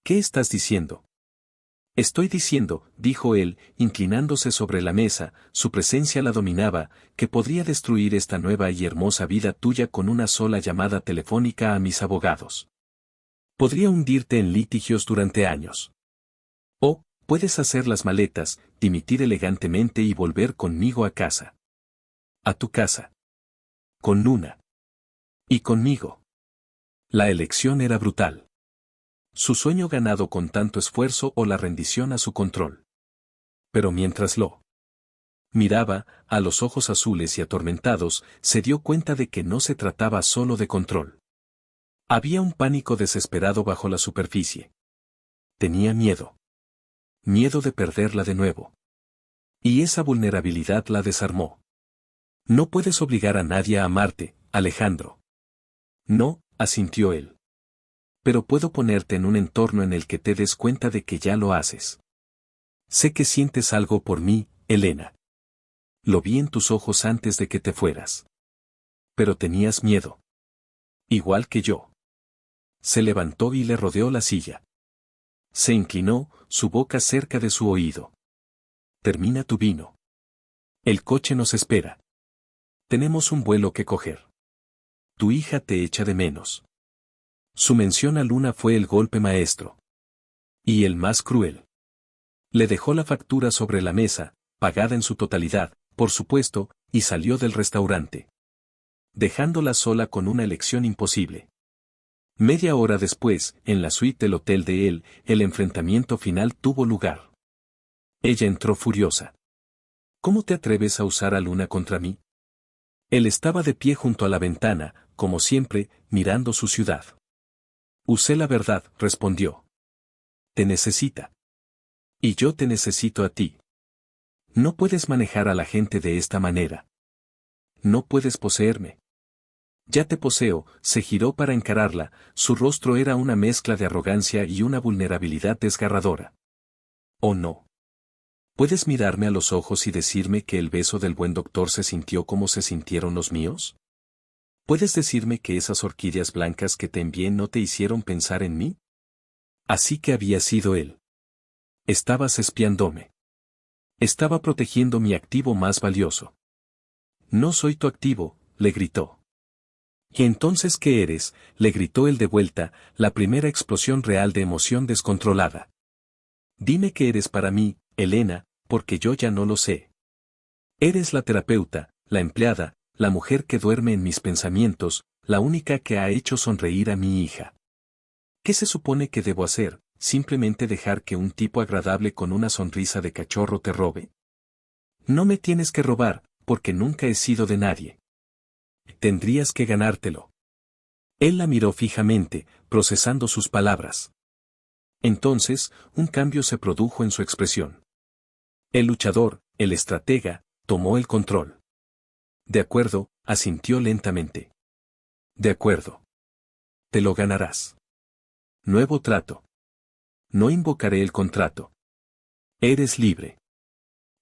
¿Qué estás diciendo? Estoy diciendo, dijo él, inclinándose sobre la mesa, su presencia la dominaba, que podría destruir esta nueva y hermosa vida tuya con una sola llamada telefónica a mis abogados. Podría hundirte en litigios durante años. O, puedes hacer las maletas, dimitir elegantemente y volver conmigo a casa. A tu casa. Con Luna. Y conmigo. La elección era brutal. Su sueño ganado con tanto esfuerzo o la rendición a su control. Pero mientras lo miraba, a los ojos azules y atormentados, se dio cuenta de que no se trataba solo de control. Había un pánico desesperado bajo la superficie. Tenía miedo. Miedo de perderla de nuevo. Y esa vulnerabilidad la desarmó. No puedes obligar a nadie a amarte, Alejandro. No, asintió él. Pero puedo ponerte en un entorno en el que te des cuenta de que ya lo haces. Sé que sientes algo por mí, Elena. Lo vi en tus ojos antes de que te fueras. Pero tenías miedo. Igual que yo. Se levantó y le rodeó la silla. Se inclinó, su boca cerca de su oído. Termina tu vino. El coche nos espera. Tenemos un vuelo que coger. Tu hija te echa de menos. Su mención a Luna fue el golpe maestro. Y el más cruel. Le dejó la factura sobre la mesa, pagada en su totalidad, por supuesto, y salió del restaurante. Dejándola sola con una elección imposible. Media hora después, en la suite del hotel de él, el enfrentamiento final tuvo lugar. Ella entró furiosa. ¿Cómo te atreves a usar a Luna contra mí? Él estaba de pie junto a la ventana, como siempre, mirando su ciudad. Usé la verdad, respondió. Te necesita. Y yo te necesito a ti. No puedes manejar a la gente de esta manera. No puedes poseerme. Ya te poseo, se giró para encararla, su rostro era una mezcla de arrogancia y una vulnerabilidad desgarradora. ¿O no? ¿Puedes mirarme a los ojos y decirme que el beso del buen doctor se sintió como se sintieron los míos? ¿Puedes decirme que esas orquídeas blancas que te envié no te hicieron pensar en mí? Así que había sido él. Estabas espiándome. Estaba protegiendo mi activo más valioso. No soy tu activo, le gritó. ¿Y entonces qué eres? Le gritó él de vuelta, la primera explosión real de emoción descontrolada. Dime qué eres para mí, Elena, porque yo ya no lo sé. Eres la terapeuta, la empleada, la mujer que duerme en mis pensamientos, la única que ha hecho sonreír a mi hija. ¿Qué se supone que debo hacer? ¿Simplemente dejar que un tipo agradable con una sonrisa de cachorro te robe? No me tienes que robar, porque nunca he sido de nadie. Tendrías que ganártelo. Él la miró fijamente, procesando sus palabras. Entonces, un cambio se produjo en su expresión. El luchador, el estratega, tomó el control. De acuerdo, asintió lentamente. De acuerdo. Te lo ganarás. Nuevo trato. No invocaré el contrato. Eres libre.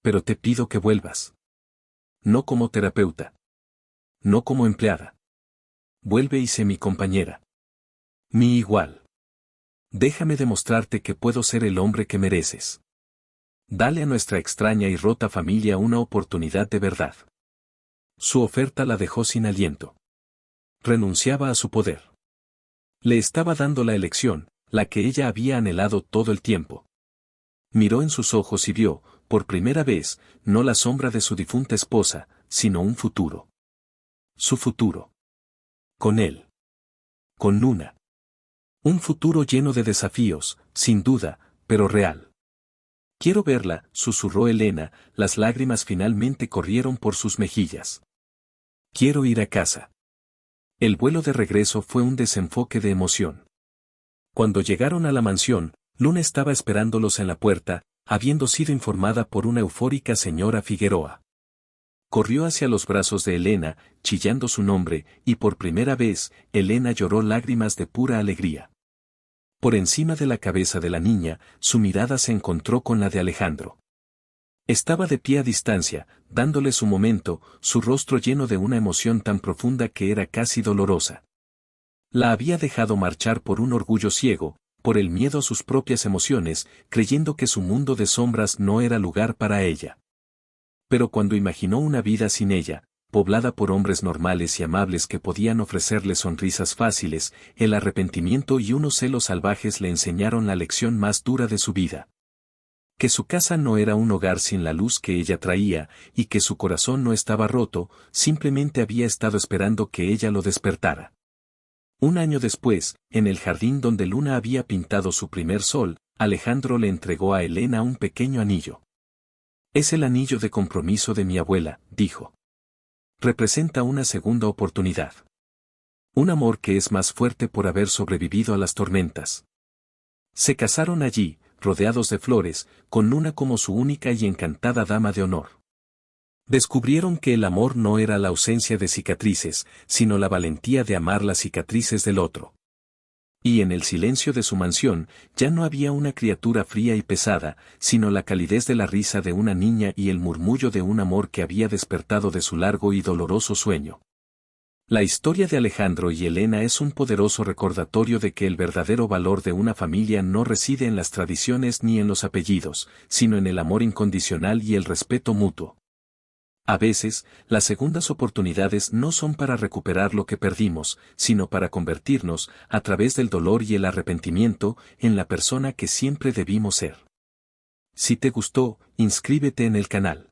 Pero te pido que vuelvas. No como terapeuta. No como empleada. Vuelve y sé mi compañera. Mi igual. Déjame demostrarte que puedo ser el hombre que mereces. Dale a nuestra extraña y rota familia una oportunidad de verdad. Su oferta la dejó sin aliento. Renunciaba a su poder. Le estaba dando la elección, la que ella había anhelado todo el tiempo. Miró en sus ojos y vio, por primera vez, no la sombra de su difunta esposa, sino un futuro. Su futuro. Con él. Con Luna. Un futuro lleno de desafíos, sin duda, pero real. Quiero verla, susurró Elena, las lágrimas finalmente corrieron por sus mejillas. Quiero ir a casa. El vuelo de regreso fue un desenfoque de emoción. Cuando llegaron a la mansión, Luna estaba esperándolos en la puerta, habiendo sido informada por una eufórica señora Figueroa. Corrió hacia los brazos de Elena, chillando su nombre, y por primera vez, Elena lloró lágrimas de pura alegría. Por encima de la cabeza de la niña, su mirada se encontró con la de Alejandro. Estaba de pie a distancia, dándole su momento, su rostro lleno de una emoción tan profunda que era casi dolorosa. La había dejado marchar por un orgullo ciego, por el miedo a sus propias emociones, creyendo que su mundo de sombras no era lugar para ella. Pero cuando imaginó una vida sin ella, poblada por hombres normales y amables que podían ofrecerle sonrisas fáciles, el arrepentimiento y unos celos salvajes le enseñaron la lección más dura de su vida. Que su casa no era un hogar sin la luz que ella traía, y que su corazón no estaba roto, simplemente había estado esperando que ella lo despertara. Un año después, en el jardín donde Luna había pintado su primer sol, Alejandro le entregó a Elena un pequeño anillo. «Es el anillo de compromiso de mi abuela», dijo. «Representa una segunda oportunidad. Un amor que es más fuerte por haber sobrevivido a las tormentas». Se casaron allí, rodeados de flores, con Luna como su única y encantada dama de honor. Descubrieron que el amor no era la ausencia de cicatrices, sino la valentía de amar las cicatrices del otro. Y en el silencio de su mansión, ya no había una criatura fría y pesada, sino la calidez de la risa de una niña y el murmullo de un amor que había despertado de su largo y doloroso sueño. La historia de Alejandro y Elena es un poderoso recordatorio de que el verdadero valor de una familia no reside en las tradiciones ni en los apellidos, sino en el amor incondicional y el respeto mutuo. A veces, las segundas oportunidades no son para recuperar lo que perdimos, sino para convertirnos, a través del dolor y el arrepentimiento, en la persona que siempre debimos ser. Si te gustó, inscríbete en el canal.